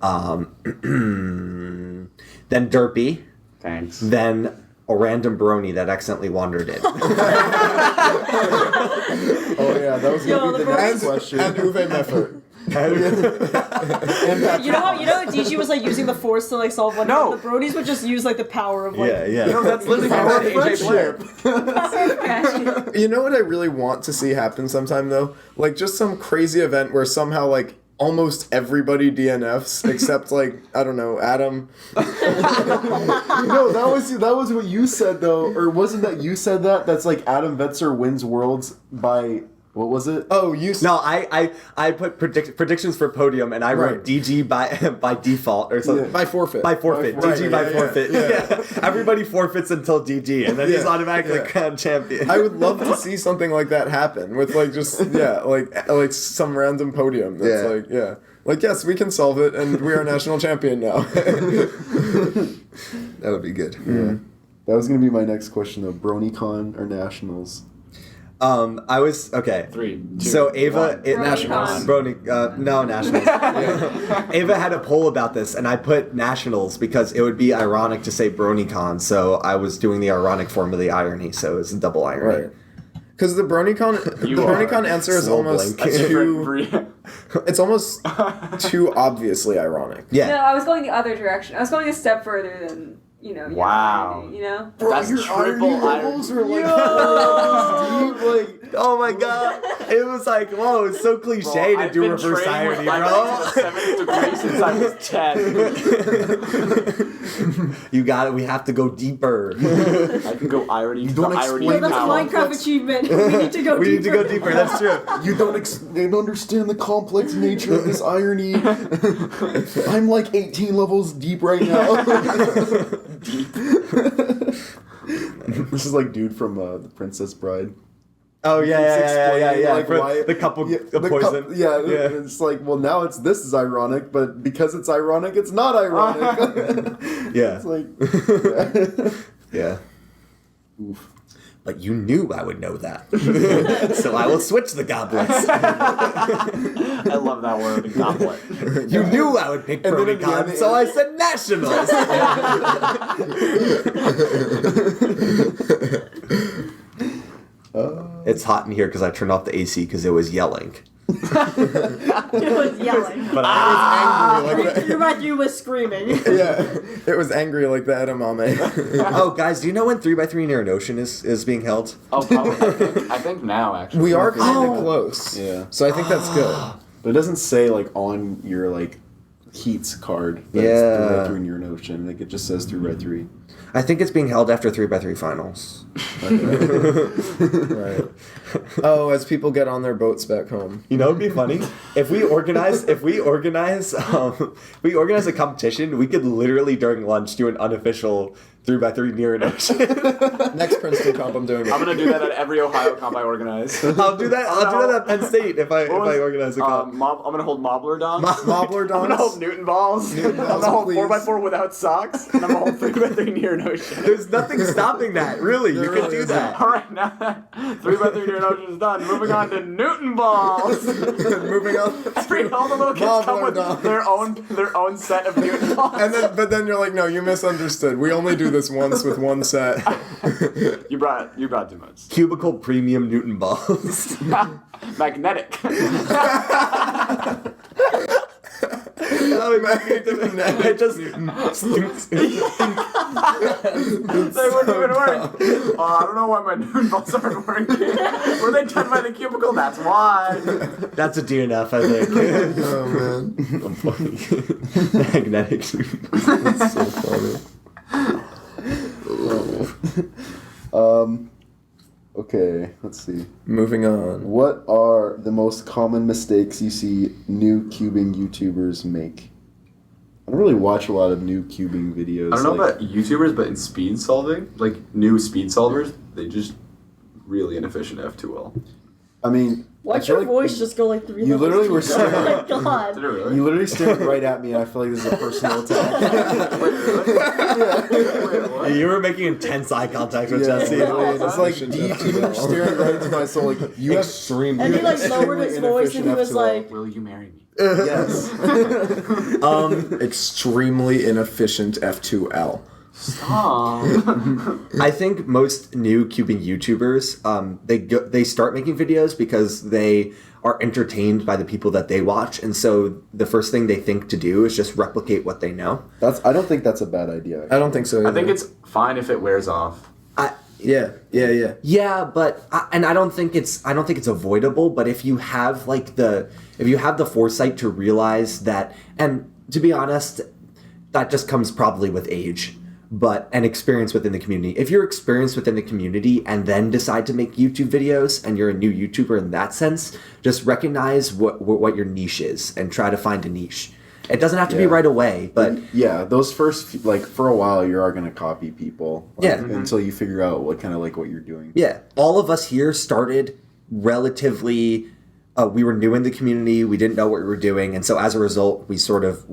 Speaker 6: then Derpy,
Speaker 3: Thanks.
Speaker 6: then a random brony that accidentally wandered in.
Speaker 2: Oh yeah, that was
Speaker 5: Yo,
Speaker 2: gonna be
Speaker 5: the
Speaker 2: the next
Speaker 1: And,
Speaker 2: question.
Speaker 1: and Uwe Meffert.
Speaker 5: You know how DG was like using the force to like solve one.
Speaker 3: No.
Speaker 5: The Bronies would just use like the power of like.
Speaker 3: No, that's literally
Speaker 2: Our
Speaker 3: AJ Blair.
Speaker 2: friendship.
Speaker 1: You know what I really want to see happen sometime though? Like just some crazy event where somehow like almost everybody DNFs except like I don't know Adam.
Speaker 2: No, that was what you said though, or wasn't that you said that? That's like Adam Vetzer wins worlds by what was it?
Speaker 1: Oh, you.
Speaker 6: No, I put predictions for podium, and I wrote
Speaker 1: Right.
Speaker 6: DG by default or something.
Speaker 1: Yeah, by forfeit.
Speaker 6: By forfeit.
Speaker 2: By forfeit,
Speaker 6: DG by
Speaker 1: yeah,
Speaker 6: forfeit.
Speaker 1: yeah.
Speaker 6: Yeah. Everybody forfeits until DG, and then he's
Speaker 1: Yeah,
Speaker 6: automatically
Speaker 1: yeah.
Speaker 6: crowned champion.
Speaker 1: I would love to see something like that happen with like just like some random podium that's
Speaker 6: Yeah.
Speaker 1: like yes, we can solve it and we are national champion now.
Speaker 6: That would be good.
Speaker 2: Yeah. That was gonna be my next question though. BronyCon or nationals?
Speaker 6: I was okay.
Speaker 3: 3, 2,
Speaker 6: So Ava,
Speaker 3: 1.
Speaker 4: Nationals.
Speaker 6: No nationals. Ava had a poll about this, and I put nationals because it would be ironic to say BronyCon. So I was doing the ironic form of the irony. So it's a double irony.
Speaker 1: Right. Because the BronyCon answer is
Speaker 6: Slow
Speaker 1: almost
Speaker 6: blink.
Speaker 1: too. It's almost too obviously ironic.
Speaker 4: No,
Speaker 6: Yeah.
Speaker 4: I was going the other direction. I was going a step further than your
Speaker 3: Wow.
Speaker 4: irony, you know?
Speaker 2: Bro,
Speaker 3: That's
Speaker 2: your
Speaker 3: triple
Speaker 2: irony
Speaker 3: irony.
Speaker 2: levels are like 4 levels deep. Like,
Speaker 6: Oh my god! It was like, whoa, it's so cliche to
Speaker 3: I've
Speaker 6: do
Speaker 3: been
Speaker 6: reverse
Speaker 3: training with
Speaker 6: irony,
Speaker 3: irony to
Speaker 6: bro.
Speaker 3: the 7th degree since I was 10.
Speaker 6: You got it. We have to go deeper.
Speaker 3: I can go irony to the
Speaker 2: don't
Speaker 3: irony
Speaker 2: explain
Speaker 5: That's a
Speaker 2: Wow.
Speaker 5: Minecraft achievement. We need to go
Speaker 6: We
Speaker 5: deeper.
Speaker 6: need to go deeper. That's true.
Speaker 2: you don't understand the complex nature of this irony. I'm like 18 levels deep right now. This is like dude from The Princess Bride.
Speaker 6: Oh yeah, yeah.
Speaker 2: Like,
Speaker 6: For
Speaker 2: why-
Speaker 6: the cup of
Speaker 2: Yeah,
Speaker 6: the poison.
Speaker 2: Yeah, it's like, well, now this is ironic, but because it's ironic, it's not ironic.
Speaker 6: Yeah.
Speaker 2: It's like,
Speaker 6: Yeah.
Speaker 2: oof.
Speaker 6: But you knew I would know that, so I will switch the goblets.
Speaker 3: I love that word, goblet.
Speaker 6: You knew I would pick
Speaker 2: And then at the
Speaker 6: Promicon,
Speaker 2: end-
Speaker 6: so I said Nationals. It's hot in here because I turned off the AC because it was yelling.
Speaker 5: It was yelling.
Speaker 6: But
Speaker 1: Angry like that.
Speaker 5: You was screaming.
Speaker 1: Yeah, it was angry like the edamame.
Speaker 6: oh, guys, do you know when 3x3 near an ocean is being held?
Speaker 3: Oh, probably. I think now, actually.
Speaker 1: We are kind of
Speaker 6: Oh.
Speaker 1: close.
Speaker 2: Yeah.
Speaker 1: So I think that's good.
Speaker 2: But it doesn't say like on your like Heats card that
Speaker 6: Yeah.
Speaker 2: it's 3x3 near an ocean. Like it just says 3x3.
Speaker 6: I think it's being held after 3x3 finals.
Speaker 1: Right. Oh, as people get on their boats back home.
Speaker 6: You know, it'd be funny if we organize a competition. We could literally during lunch do an unofficial 3x3 near an ocean.
Speaker 1: Next Princeton comp, I'm doing it.
Speaker 3: I'm gonna do that at every Ohio comp I organize.
Speaker 6: I'll do that. I'll do that at Penn State if I organize a comp.
Speaker 3: I'm gonna hold Mobbler donks.
Speaker 1: Mobbler
Speaker 3: I'm gonna
Speaker 1: donks?
Speaker 3: hold Newton balls. I'm
Speaker 1: balls,
Speaker 3: gonna hold
Speaker 1: please.
Speaker 3: 4x4 without socks. And I'm gonna hold 3x3 near an ocean.
Speaker 6: There's nothing stopping that. Really, you
Speaker 1: There
Speaker 6: can
Speaker 1: really
Speaker 6: do
Speaker 1: isn't.
Speaker 6: that.
Speaker 3: All right, now that 3x3 near an ocean is done. Moving on to Newton balls.
Speaker 1: Moving on.
Speaker 3: All the little kids come
Speaker 1: Mobbler
Speaker 3: with
Speaker 1: donks.
Speaker 3: their own set of Newton balls.
Speaker 1: But then you're like, no, you misunderstood. We only do this once with one set.
Speaker 3: You brought too much.
Speaker 6: Cubicle premium Newton balls.
Speaker 3: Magnetic.
Speaker 6: It just
Speaker 3: They wouldn't even work. I don't know why my Newton balls aren't working. Were they done by the cubicle? That's why.
Speaker 6: that's a DNF, I think.
Speaker 1: Oh man.
Speaker 6: I'm funny. Magnetic Newton balls.
Speaker 1: That's so funny.
Speaker 2: Okay, let's see.
Speaker 1: Moving on.
Speaker 2: What are the most common mistakes you see new cubing YouTubers make? I don't really watch a lot of new cubing videos.
Speaker 3: I don't know
Speaker 2: like-
Speaker 3: about YouTubers, but in speed solving, like new speed solvers, they just really inefficient F2L.
Speaker 2: I mean, I
Speaker 5: Why'd
Speaker 2: feel
Speaker 5: your
Speaker 2: like
Speaker 5: voice just go like 3
Speaker 2: you
Speaker 5: levels
Speaker 2: literally were
Speaker 5: deeper?
Speaker 2: staring-
Speaker 5: Oh my
Speaker 3: Did it
Speaker 5: god.
Speaker 3: really?
Speaker 2: you literally stared right at me, and I feel like this is a personal attack.
Speaker 3: Wait, what?
Speaker 6: You were making intense eye contact with
Speaker 2: Yeah,
Speaker 6: Jesse.
Speaker 2: literally, it's like
Speaker 1: Efficient
Speaker 2: deep,
Speaker 1: F2L.
Speaker 2: you were staring right into my soul. Like you have
Speaker 1: Extremely.
Speaker 5: And he like
Speaker 2: extremely
Speaker 5: lowered his voice and he was
Speaker 2: inefficient
Speaker 5: like,
Speaker 3: Will you marry me?
Speaker 2: yes.
Speaker 1: Extremely inefficient F2L.
Speaker 3: Stop.
Speaker 6: I think most new cubing YouTubers, they start making videos because they are entertained by the people that they watch, and so the first thing they think to do is just replicate what they know.
Speaker 2: I don't think that's a bad idea.
Speaker 1: I don't think so either.
Speaker 3: I think it's fine if it wears off.
Speaker 1: Yeah.
Speaker 6: Yeah, but I don't think it's avoidable. But if you have the foresight to realize that, and to be honest, that just comes probably with age, but an experience within the community. If you're experienced within the community and then decide to make YouTube videos, and you're a new YouTuber in that sense, just recognize what your niche is and try to find a niche. It doesn't have to be
Speaker 2: Yeah.
Speaker 6: right away, but
Speaker 2: yeah, those first like for a while you are gonna copy people. Like,
Speaker 6: Yeah.
Speaker 2: until you figure out what kind of like what you're doing.
Speaker 6: yeah, all of us here started relatively. We were new in the community. We didn't know what we were doing, and so as a result, we sort of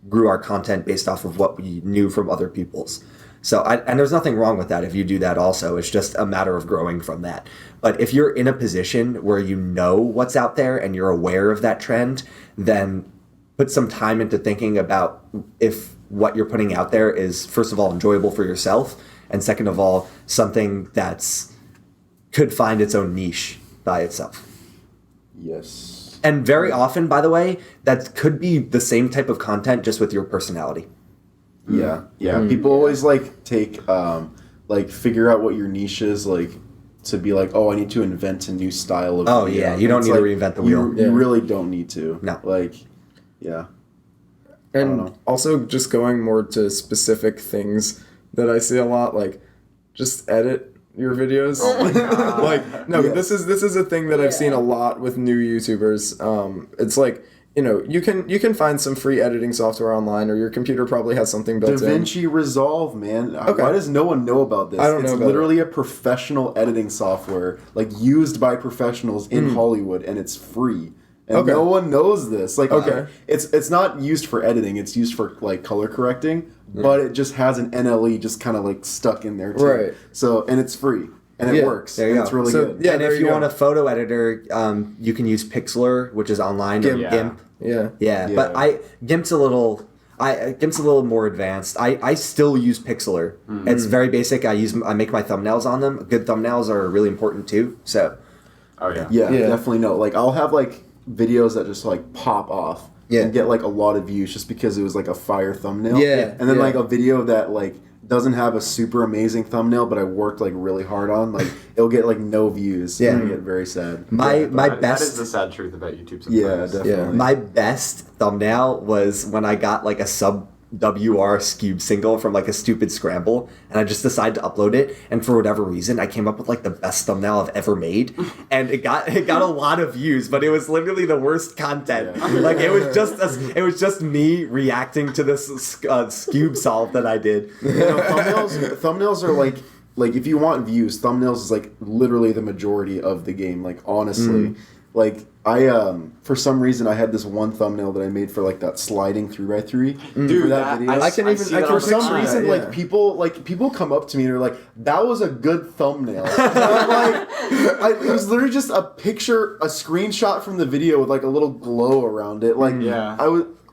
Speaker 6: grew our content based off of what we knew from other people's. So, and there's nothing wrong with that if you do that also. It's just a matter of growing from that. But if you're in a position where you know what's out there and you're aware of that trend, then put some time into thinking about if what you're putting out there is, first of all, enjoyable for yourself, and second of all, something that's could find its own niche by itself.
Speaker 2: Yes.
Speaker 6: And very often, by the way, that could be the same type of content just with your personality.
Speaker 2: Yeah. People always like take like figure out what your niche is, like to be like, oh, I need to invent a new style of
Speaker 6: Oh
Speaker 2: video.
Speaker 6: yeah, you don't
Speaker 2: It's
Speaker 6: need to
Speaker 2: like,
Speaker 6: reinvent the wheel.
Speaker 2: You really don't need to.
Speaker 6: No.
Speaker 2: Like, yeah. I don't
Speaker 1: And
Speaker 2: know.
Speaker 1: also just going more to specific things that I see a lot, like just edit your videos.
Speaker 3: Oh my God.
Speaker 1: Like no,
Speaker 2: Yeah.
Speaker 1: this is a thing that I've seen a lot with new YouTubers. It's like, you know, you can find some free editing software online, or your computer probably has something built in.
Speaker 2: DaVinci Resolve, man.
Speaker 1: Okay.
Speaker 2: Why does no one know about this?
Speaker 1: I don't know
Speaker 2: It's
Speaker 1: about
Speaker 2: literally a professional editing software, like used by professionals in Hollywood, and it's free. And
Speaker 1: Okay.
Speaker 2: no one knows this. Like,
Speaker 1: Okay.
Speaker 2: it's not used for editing. It's used for like color correcting, but it just has an NLE just kind of like stuck in there too.
Speaker 1: Right.
Speaker 2: So, and it's free, and it
Speaker 1: Yeah.
Speaker 2: works.
Speaker 6: There you
Speaker 2: and
Speaker 6: go.
Speaker 2: It's really
Speaker 1: So,
Speaker 2: good.
Speaker 1: yeah,
Speaker 6: and
Speaker 1: there
Speaker 6: if
Speaker 1: you
Speaker 6: you
Speaker 1: go.
Speaker 6: want a photo editor, you can use Pixlr, which is online, or
Speaker 1: GIMP.
Speaker 6: GIMP.
Speaker 1: Yeah.
Speaker 6: Yeah,
Speaker 2: Yeah.
Speaker 6: but GIMP's a little more advanced. I still use Pixlr. It's very basic. I make my thumbnails on them. Good thumbnails are really important too. So
Speaker 3: Oh yeah.
Speaker 2: Yeah,
Speaker 1: Yeah.
Speaker 2: definitely no. Like, I'll have like videos that just like pop off
Speaker 6: Yeah.
Speaker 2: and get like a lot of views just because it was like a fire thumbnail.
Speaker 1: Yeah,
Speaker 2: And then
Speaker 1: yeah.
Speaker 2: like a video that like doesn't have a super amazing thumbnail, but I worked like really hard on, like it'll get like no views.
Speaker 6: Yeah.
Speaker 2: And I get very sad.
Speaker 6: my
Speaker 3: That is the
Speaker 6: best
Speaker 3: sad truth about YouTube sometimes.
Speaker 2: Yeah, definitely.
Speaker 6: my best thumbnail was when I got like a sub WR Scube single from like a stupid scramble, and I just decided to upload it, and for whatever reason I came up with like the best thumbnail I've ever made, and it got a lot of views, but it was literally the worst content. Like it was just me reacting to this Scube solve that I did.
Speaker 2: You know, thumbnails are like if you want views, thumbnails is like literally the majority of the game. Like honestly, like I for some reason I had this one thumbnail that I made for like that sliding 3x3
Speaker 3: Dude,
Speaker 2: for that video.
Speaker 1: I can even-
Speaker 3: see
Speaker 1: I
Speaker 3: that
Speaker 1: can
Speaker 3: all
Speaker 2: For
Speaker 3: the
Speaker 2: some
Speaker 3: time.
Speaker 2: reason,
Speaker 1: yeah.
Speaker 2: people come up to me and are like, "That was a good thumbnail." And I'm like, it was literally just a picture, a screenshot from the video with like a little glow around it. Like,
Speaker 3: Yeah.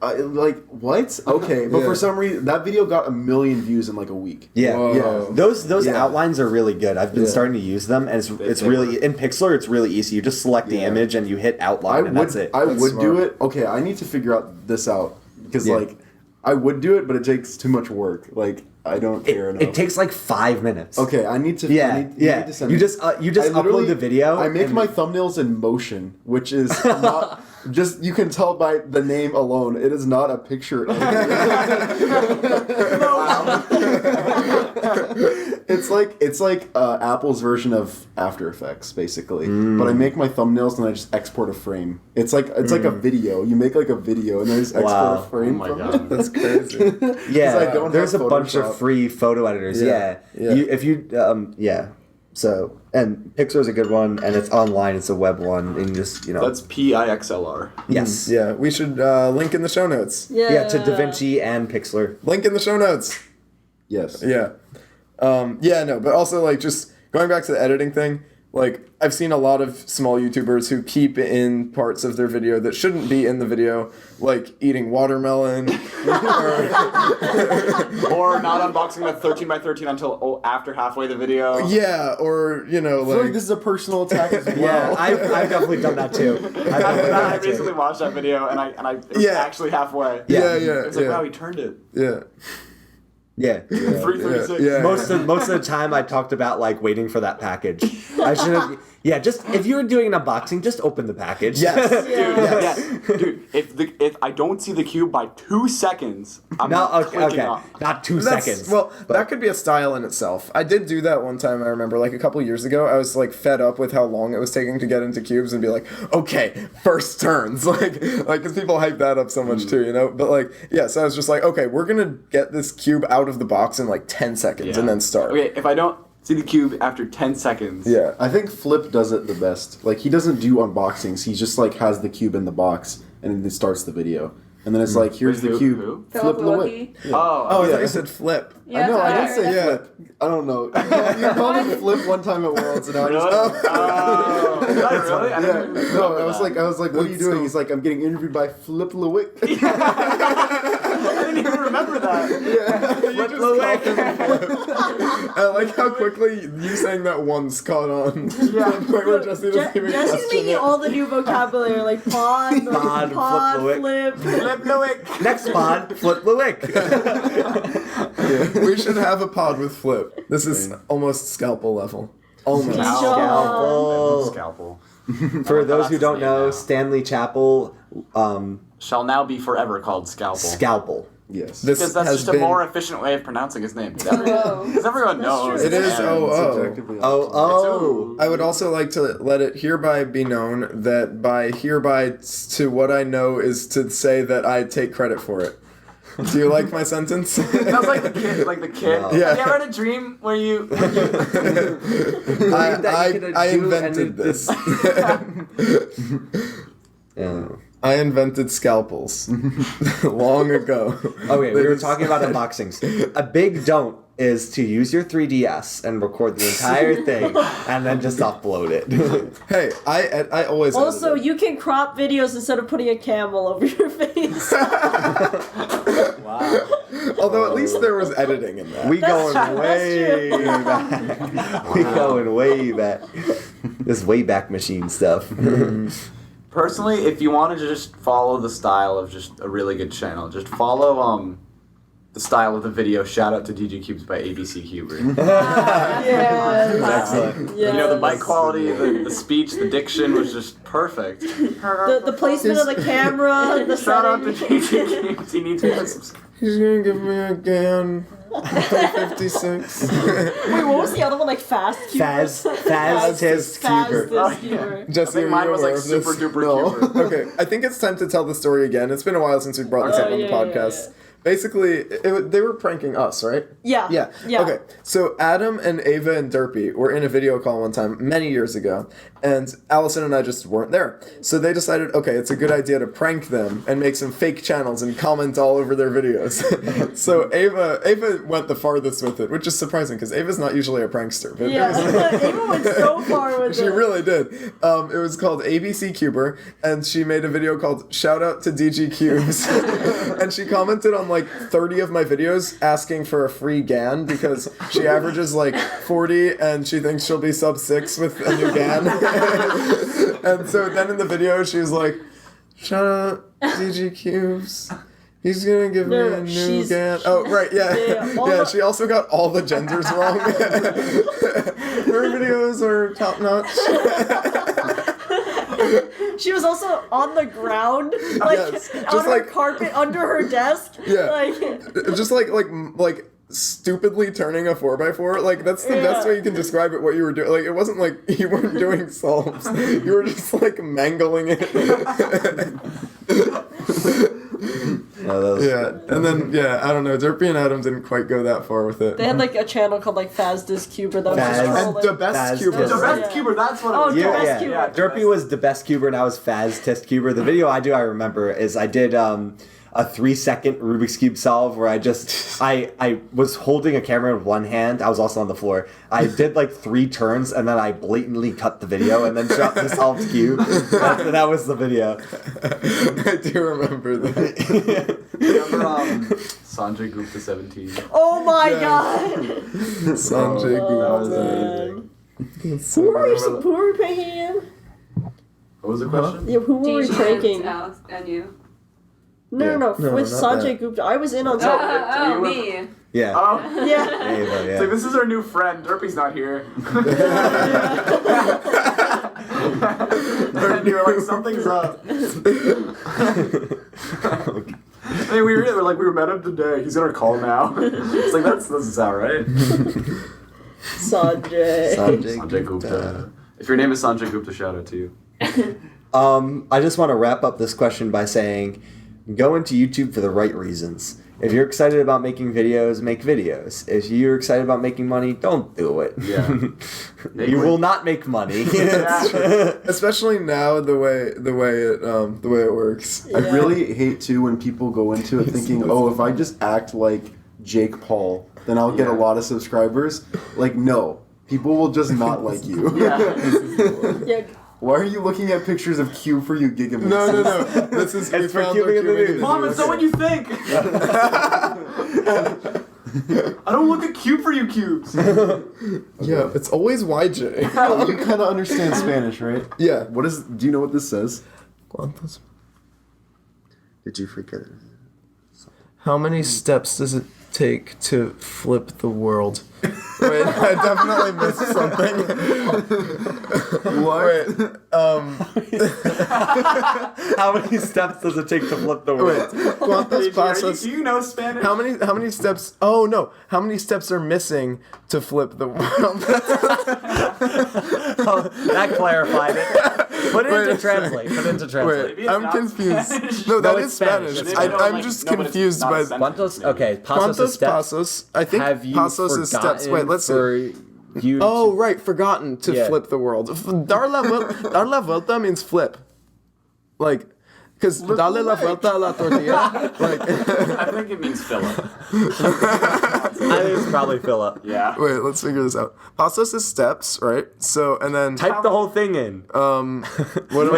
Speaker 2: like what? Okay, but
Speaker 1: Yeah.
Speaker 2: for some reason, that video got 1 million views in like a week.
Speaker 6: Yeah,
Speaker 1: Whoa.
Speaker 6: those
Speaker 2: Yeah.
Speaker 6: outlines are really good. I've been
Speaker 1: Yeah.
Speaker 6: starting to use them, and it's
Speaker 3: they
Speaker 6: really in Pixlr. It's really easy. You just select the
Speaker 2: Yeah.
Speaker 6: image and you hit outline, and that's it.
Speaker 2: I
Speaker 1: That's
Speaker 2: would do
Speaker 1: smart.
Speaker 2: it. Okay, I need to figure out this out because
Speaker 6: Yeah.
Speaker 2: like I would do it, but it takes too much work. Like I don't care enough.
Speaker 6: It takes like 5 minutes.
Speaker 2: Okay, I need to.
Speaker 6: Yeah,
Speaker 2: I need,
Speaker 6: yeah.
Speaker 2: need to send
Speaker 6: You
Speaker 2: me-
Speaker 6: just
Speaker 2: I
Speaker 6: upload
Speaker 2: literally-
Speaker 6: the video.
Speaker 2: I make
Speaker 6: and-
Speaker 2: my thumbnails in motion, which is not just you can tell by the name alone. It is not a picture. it's like Apple's version of After Effects, basically. But I make my thumbnails and I just export a frame. It's like a video. You make like a video and I just export
Speaker 6: Wow.
Speaker 2: a frame.
Speaker 3: Oh my
Speaker 2: from
Speaker 3: God.
Speaker 2: it.
Speaker 1: That's crazy.
Speaker 6: Yeah,
Speaker 2: I don't
Speaker 6: there's a
Speaker 2: have
Speaker 6: bunch of
Speaker 2: Photoshop.
Speaker 6: free photo editors.
Speaker 1: Yeah,
Speaker 6: Yeah,
Speaker 1: yeah.
Speaker 6: if you yeah. So and Pixar's a good one, and it's online. It's a web one, and you just
Speaker 3: That's PIXLR.
Speaker 6: yes,
Speaker 1: Yeah, we should link in the show notes.
Speaker 6: yeah to DaVinci and Pixlr.
Speaker 1: Link in the show notes.
Speaker 2: Yes.
Speaker 1: Yeah. Yeah, no, but also like just going back to the editing thing, like I've seen a lot of small YouTubers who keep in parts of their video that shouldn't be in the video, like eating watermelon.
Speaker 3: Or not unboxing the 13x13 until after halfway the video.
Speaker 1: Yeah, or you know,
Speaker 2: I feel like
Speaker 1: like
Speaker 2: this is a personal attack as well.
Speaker 6: Yeah, I've definitely done that too.
Speaker 3: I recently watched that video and I it was
Speaker 1: Yeah.
Speaker 3: actually halfway.
Speaker 1: yeah,
Speaker 3: It's like,
Speaker 1: yeah,
Speaker 3: wow, he turned it.
Speaker 1: yeah,
Speaker 6: Yeah.
Speaker 3: 336.
Speaker 1: yeah.
Speaker 6: Most of the time, I talked about like waiting for that package. I should have. Yeah, just if you were doing an unboxing, just open the package.
Speaker 1: Yes.
Speaker 3: Dude,
Speaker 1: Yes.
Speaker 3: dude, if I don't see the cube by 2 seconds, I'm
Speaker 6: No, okay,
Speaker 3: clicking
Speaker 6: okay.
Speaker 3: off.
Speaker 6: Not 2
Speaker 1: That's-
Speaker 6: seconds.
Speaker 1: Well, that could be a style in itself. I did do that one time, I remember, like a couple years ago. I was like fed up with how long it was taking to get into cubes and be like, okay, first turns. Like, because people hype that up so much too, you know? But like, yeah, so I was just like, okay, we're going to get this cube out of the box in like 10 seconds
Speaker 3: Yeah.
Speaker 1: and then start.
Speaker 3: Okay, if I don't see the cube after 10 seconds.
Speaker 1: Yeah.
Speaker 2: I think Flip does it the best. Like he doesn't do unboxings. He just like has the cube in the box and then starts the video. And then it's like, here's
Speaker 3: Wait,
Speaker 2: the
Speaker 3: who-
Speaker 2: cue.
Speaker 3: who?
Speaker 2: Flip
Speaker 4: Philip
Speaker 2: Lewis.
Speaker 4: Lewicki.
Speaker 3: Oh,
Speaker 1: Oh, I
Speaker 2: yeah.
Speaker 1: thought you said flip.
Speaker 4: Yeah,
Speaker 2: I know, I did
Speaker 4: that's
Speaker 2: say
Speaker 4: what I heard.
Speaker 2: Flip. I don't know. You called me Flip one time at Worlds, and I
Speaker 3: Really?
Speaker 2: was
Speaker 3: Oh, did I really? I
Speaker 2: yeah.
Speaker 3: didn't even
Speaker 2: No,
Speaker 3: remember
Speaker 2: I was
Speaker 3: that.
Speaker 2: like, what are you
Speaker 1: That's
Speaker 2: doing?
Speaker 1: so-
Speaker 2: He's like, I'm getting interviewed by Flip Lewick.
Speaker 3: I didn't even remember that.
Speaker 1: You just called him flip. I like how quickly you saying that once caught on.
Speaker 3: Yeah.
Speaker 1: To the point where Jesse doesn't even
Speaker 5: Jesse's
Speaker 1: question
Speaker 5: making
Speaker 1: it.
Speaker 5: all the new vocabulary, like pod,
Speaker 6: Pod,
Speaker 5: pod,
Speaker 6: flip,
Speaker 5: flip.
Speaker 3: Flip Lewick.
Speaker 6: Next pod, Flip Lewick.
Speaker 1: We should have a pod with Flip. This is almost scalpel level. Almost.
Speaker 6: Scalpel.
Speaker 3: Scalpel.
Speaker 6: For those who
Speaker 3: his
Speaker 6: don't
Speaker 3: name
Speaker 6: know,
Speaker 3: now.
Speaker 6: Stanley Chapel,
Speaker 3: Shall now be forever called Scalpel.
Speaker 6: Scalpel.
Speaker 2: Yes.
Speaker 1: This
Speaker 3: Because that's
Speaker 1: has
Speaker 3: just a
Speaker 1: been-
Speaker 3: more efficient way of pronouncing his name.
Speaker 4: Whoa.
Speaker 3: Because everyone knows.
Speaker 1: It is
Speaker 3: and-
Speaker 1: oh.
Speaker 6: Oh.
Speaker 1: I would also like to let it hereby be known that by hereby to what I know is to say that I take credit for it. Do you like my sentence?
Speaker 3: Sounds like the kid.
Speaker 6: No.
Speaker 1: Yeah.
Speaker 3: Have you ever had a dream where you?
Speaker 1: I invented this.
Speaker 6: Yeah.
Speaker 1: I invented scalpels long ago.
Speaker 6: Okay, we were talking about unboxings. A big don't is to use your 3DS and record the entire thing and then just upload it.
Speaker 1: Hey, I always
Speaker 5: Also,
Speaker 1: edit it.
Speaker 5: you can crop videos instead of putting a camel over your face.
Speaker 7: Wow.
Speaker 1: Although at least there was editing in that.
Speaker 6: We
Speaker 5: That's
Speaker 6: going
Speaker 5: true,
Speaker 6: way
Speaker 5: that's
Speaker 6: back. We going way back. This way back machine stuff.
Speaker 3: Personally, if you wanted to just follow the style of just a really good channel, just follow the style of the video. Shout out to DG Cubes by ABC Cuber.
Speaker 5: Yes.
Speaker 6: Excellent.
Speaker 5: Yes.
Speaker 3: You know, the mic quality, the speech, the diction was just perfect.
Speaker 5: The placement of the camera, the
Speaker 3: Shout out to
Speaker 5: setting.
Speaker 3: DG Cubes. He needs me to subscribe.
Speaker 1: He's gonna give me a GAN 356.
Speaker 5: Wait, what was the other one? Like Fast Cuber?
Speaker 6: Faz Test Cuber.
Speaker 3: Oh,
Speaker 5: Cuber.
Speaker 3: yeah.
Speaker 1: Jesse,
Speaker 3: I think
Speaker 1: are
Speaker 3: mine
Speaker 1: you
Speaker 3: was
Speaker 1: aware
Speaker 3: like
Speaker 1: of this?
Speaker 3: super duper
Speaker 1: No.
Speaker 3: Cuber.
Speaker 1: Okay, I think it's time to tell the story again. It's been a while since we brought this up on the
Speaker 5: Yeah.
Speaker 1: podcast. Basically, they were pranking us, right?
Speaker 5: Yeah.
Speaker 1: Yeah. Okay. So Adam and Ava and Derpy were in a video call one time many years ago, and Allison and I just weren't there. So they decided, okay, it's a good idea to prank them and make some fake channels and comment all over their videos. So Ava went the farthest with it, which is surprising because Ava's not usually a prankster. But
Speaker 5: Yeah. Ava went so far with
Speaker 1: she
Speaker 5: it.
Speaker 1: really did. It was called ABC Cuber, and she made a video called "Shout Out to DG Cubes," and she commented on like 30 of my videos asking for a free GAN because she averages like 40, and she thinks she'll be sub 6 with a new GAN. And so then in the video, she was like, "Shout out DG Cubes." He's gonna give me a new
Speaker 5: she's-
Speaker 1: GAN. Oh, right, yeah.
Speaker 5: all
Speaker 1: Yeah,
Speaker 5: the-
Speaker 1: she also got all the genders wrong. Her videos are top notch.
Speaker 5: She was also on the ground, like
Speaker 1: Yes,
Speaker 5: on
Speaker 1: just
Speaker 5: her
Speaker 1: like-
Speaker 5: carpet under her desk.
Speaker 1: Yeah.
Speaker 5: Like,
Speaker 1: Just like stupidly turning a 4x4. Like that's the best
Speaker 5: Yeah.
Speaker 1: way you can describe it. What you were doing. Like it wasn't like you weren't doing solves. You were just like mangling it. Yeah, and then I don't know. Derpy and Adam didn't quite go that far with it.
Speaker 5: they had like a channel called like Fazda's Cuber that was
Speaker 6: Faz.
Speaker 5: just
Speaker 1: And
Speaker 5: trolling.
Speaker 1: the best
Speaker 6: Faz
Speaker 1: Cuber.
Speaker 6: test.
Speaker 3: The best
Speaker 5: Yeah.
Speaker 3: Cuber, that's what it
Speaker 5: Oh,
Speaker 3: was.
Speaker 5: the
Speaker 3: called.
Speaker 5: best
Speaker 6: Yeah,
Speaker 5: Cuber.
Speaker 6: Derpy was the best Cuber and I was Faz Test Cuber. The video I remember is I did a 3-second Rubik's Cube solve where I was holding a camera in one hand. I was also on the floor. I did like 3 turns and then I blatantly cut the video and then dropped the solved cube. That was the video.
Speaker 1: I do remember that.
Speaker 3: Remember Sanjay Gupta 17?
Speaker 5: Oh my
Speaker 1: Yes.
Speaker 5: god!
Speaker 1: Sanjay
Speaker 5: Oh,
Speaker 1: Gupta.
Speaker 5: man.
Speaker 1: That's
Speaker 5: Who
Speaker 1: so
Speaker 5: were we
Speaker 1: good.
Speaker 5: who were we pranking again?
Speaker 3: What was the question?
Speaker 5: Yeah, who were we
Speaker 4: DJ
Speaker 5: pranking?
Speaker 4: and Alex and you.
Speaker 5: No,
Speaker 1: Yeah.
Speaker 5: no,
Speaker 1: No,
Speaker 5: with
Speaker 1: not
Speaker 5: Sanjay
Speaker 1: that.
Speaker 5: Gupta. I was in on
Speaker 4: Oh,
Speaker 5: Sanjay.
Speaker 3: you were-
Speaker 4: me.
Speaker 6: Yeah.
Speaker 3: Oh.
Speaker 5: Yeah.
Speaker 6: Ava,
Speaker 3: It's like,
Speaker 6: yeah.
Speaker 3: this is our new friend. Derpy's not here. And you were like, something's up. I mean, we met him today. He's in our call now. It's like, that doesn't sound right.
Speaker 5: Sanjay.
Speaker 3: Sanjay Gupta. If your name is Sanjay Gupta, shout out to you.
Speaker 6: I just want to wrap up this question by saying, go into YouTube for the right reasons. If you're excited about making videos, make videos. If you're excited about making money, don't do it.
Speaker 3: Yeah.
Speaker 6: You will not make money.
Speaker 1: Especially now, the way it works.
Speaker 2: I really hate too when people go into it thinking, oh, if I just act like Jake Paul, then I'll get a lot of subscribers. Like, no. People will just not like you.
Speaker 3: Yeah.
Speaker 5: Yeah.
Speaker 2: Why are you looking at pictures of Cube for you gigabytes?
Speaker 1: No. This is we
Speaker 6: It's for
Speaker 1: found our
Speaker 6: cubing in the
Speaker 1: cubing in
Speaker 6: news.
Speaker 3: Mom, it's not what you think. I don't look at cube for you cubes.
Speaker 1: Yeah, it's always YJ.
Speaker 2: You kind of understand Spanish, right?
Speaker 1: Yeah.
Speaker 2: Do you know what this says?
Speaker 1: ¿Cuántos?
Speaker 6: Did you forget it?
Speaker 1: How many steps does it take to flip the world? Wait, I definitely missed something. What?
Speaker 6: How many steps does it take to flip the world?
Speaker 1: ¿Cuántos pasos?
Speaker 3: Do you know Spanish?
Speaker 1: How many steps? Oh no! How many steps are missing to flip the world?
Speaker 6: That clarified it. Put it
Speaker 1: Wait,
Speaker 6: into translate. Put it into translate.
Speaker 1: Wait,
Speaker 3: it's
Speaker 1: I'm
Speaker 3: not
Speaker 1: confused.
Speaker 3: Spanish.
Speaker 1: No, that
Speaker 6: No,
Speaker 1: is
Speaker 6: it's Spanish.
Speaker 1: Spanish.
Speaker 6: It's
Speaker 1: I'm
Speaker 6: Spanish.
Speaker 1: just
Speaker 3: No, but it's
Speaker 1: confused
Speaker 3: not
Speaker 1: by
Speaker 3: a sentence.
Speaker 6: ¿Cuántos? Okay, pasos is
Speaker 1: ¿Cuántos
Speaker 6: steps.
Speaker 1: pasos? I think
Speaker 6: Have you
Speaker 1: pasos is steps. Wait, let's see.
Speaker 6: for you
Speaker 1: Oh,
Speaker 6: to-
Speaker 1: right, forgotten to
Speaker 6: Yeah.
Speaker 1: flip the world. Dar la vuelta means flip. Like, because dale la vuelta a la tortilla. Like,
Speaker 3: I think it means Philip.
Speaker 6: I think it's probably Philip.
Speaker 3: Yeah.
Speaker 1: wait, let's figure this out. Pasos is steps, right? So, and then
Speaker 6: Type the whole thing in.
Speaker 1: what am I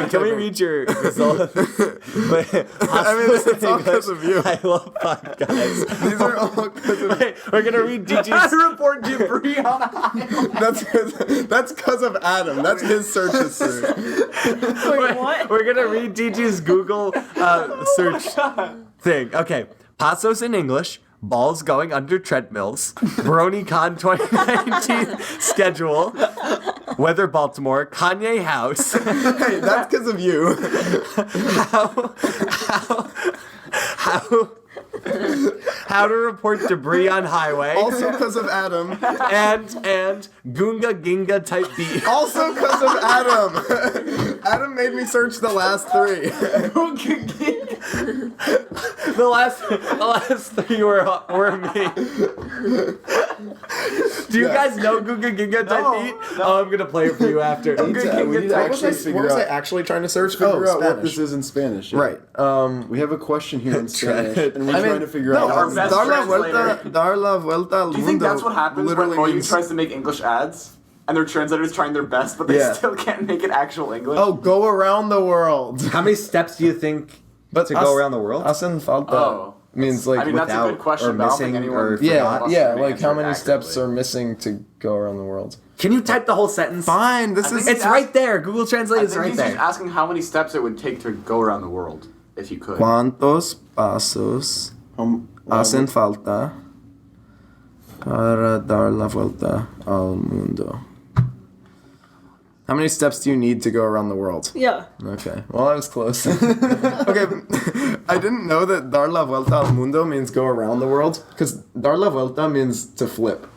Speaker 6: Wait, can we
Speaker 1: typing?
Speaker 6: read your result? Wait,
Speaker 1: I mean, it's all because of you.
Speaker 6: I love Five Guys.
Speaker 1: These are all because of
Speaker 6: Wait, we're gonna read DG's.
Speaker 3: report debris on a
Speaker 1: That's because of Adam. That's his search history.
Speaker 5: Wait, what?
Speaker 6: We're gonna read DG's Google search thing. Okay, pasos in English. Balls going under treadmills. BronyCon 2019 schedule. Weather Baltimore. Kanye house.
Speaker 1: Hey, that's because of you.
Speaker 6: How to report debris on highway.
Speaker 1: Also because of Adam.
Speaker 6: and Gunga Ginga type beat.
Speaker 1: Also because of Adam. Adam made me search the last three.
Speaker 6: The last three were me. Do you guys know Gunga Ginga type beat? Oh, I'm gonna play it for you after.
Speaker 2: We need to
Speaker 1: What was
Speaker 2: actually
Speaker 1: I
Speaker 2: figure out,
Speaker 1: actually trying to search?
Speaker 2: figure out what
Speaker 1: Spanish.
Speaker 2: this is in Spanish. yeah.
Speaker 1: Right.
Speaker 2: We have a question here in Spanish, and we're
Speaker 1: I mean,
Speaker 2: trying to figure
Speaker 1: no,
Speaker 2: out.
Speaker 3: our
Speaker 2: how
Speaker 3: best
Speaker 1: dar la
Speaker 3: translator.
Speaker 1: vuelta, dar la vuelta al
Speaker 3: Do you think
Speaker 1: mundo
Speaker 3: that's what happens when
Speaker 1: literally
Speaker 3: Moyu
Speaker 1: means-
Speaker 3: tries to make English ads? And their translators trying their best, but they
Speaker 1: Yeah.
Speaker 3: still can't make it actual English?
Speaker 1: Oh, go around the world.
Speaker 6: How many steps do you think to go around the world?
Speaker 1: Hacen falta
Speaker 3: Oh.
Speaker 1: means like
Speaker 3: I mean, that's a
Speaker 6: without
Speaker 3: good question,
Speaker 6: or
Speaker 3: but I don't think
Speaker 6: missing
Speaker 3: anyone...
Speaker 6: or
Speaker 1: yeah,
Speaker 3: must
Speaker 1: yeah,
Speaker 3: really
Speaker 1: like how
Speaker 3: answer it
Speaker 1: many steps
Speaker 3: accurately.
Speaker 1: are missing to go around the world?
Speaker 6: Can you type the whole sentence?
Speaker 1: Fine, this
Speaker 3: I
Speaker 1: is
Speaker 3: think
Speaker 6: It's right there. Google Translate
Speaker 3: I
Speaker 6: is
Speaker 3: think
Speaker 6: right
Speaker 3: he's just
Speaker 6: there.
Speaker 3: asking how many steps it would take to go around the world, if you could.
Speaker 1: ¿Cuántos pasos hacen falta para dar la vuelta al mundo? How many steps do you need to go around the world?
Speaker 5: Yeah.
Speaker 1: Okay, well, I was close. Okay, I didn't know that dar la vuelta al mundo means go around the world, because dar la vuelta means to flip.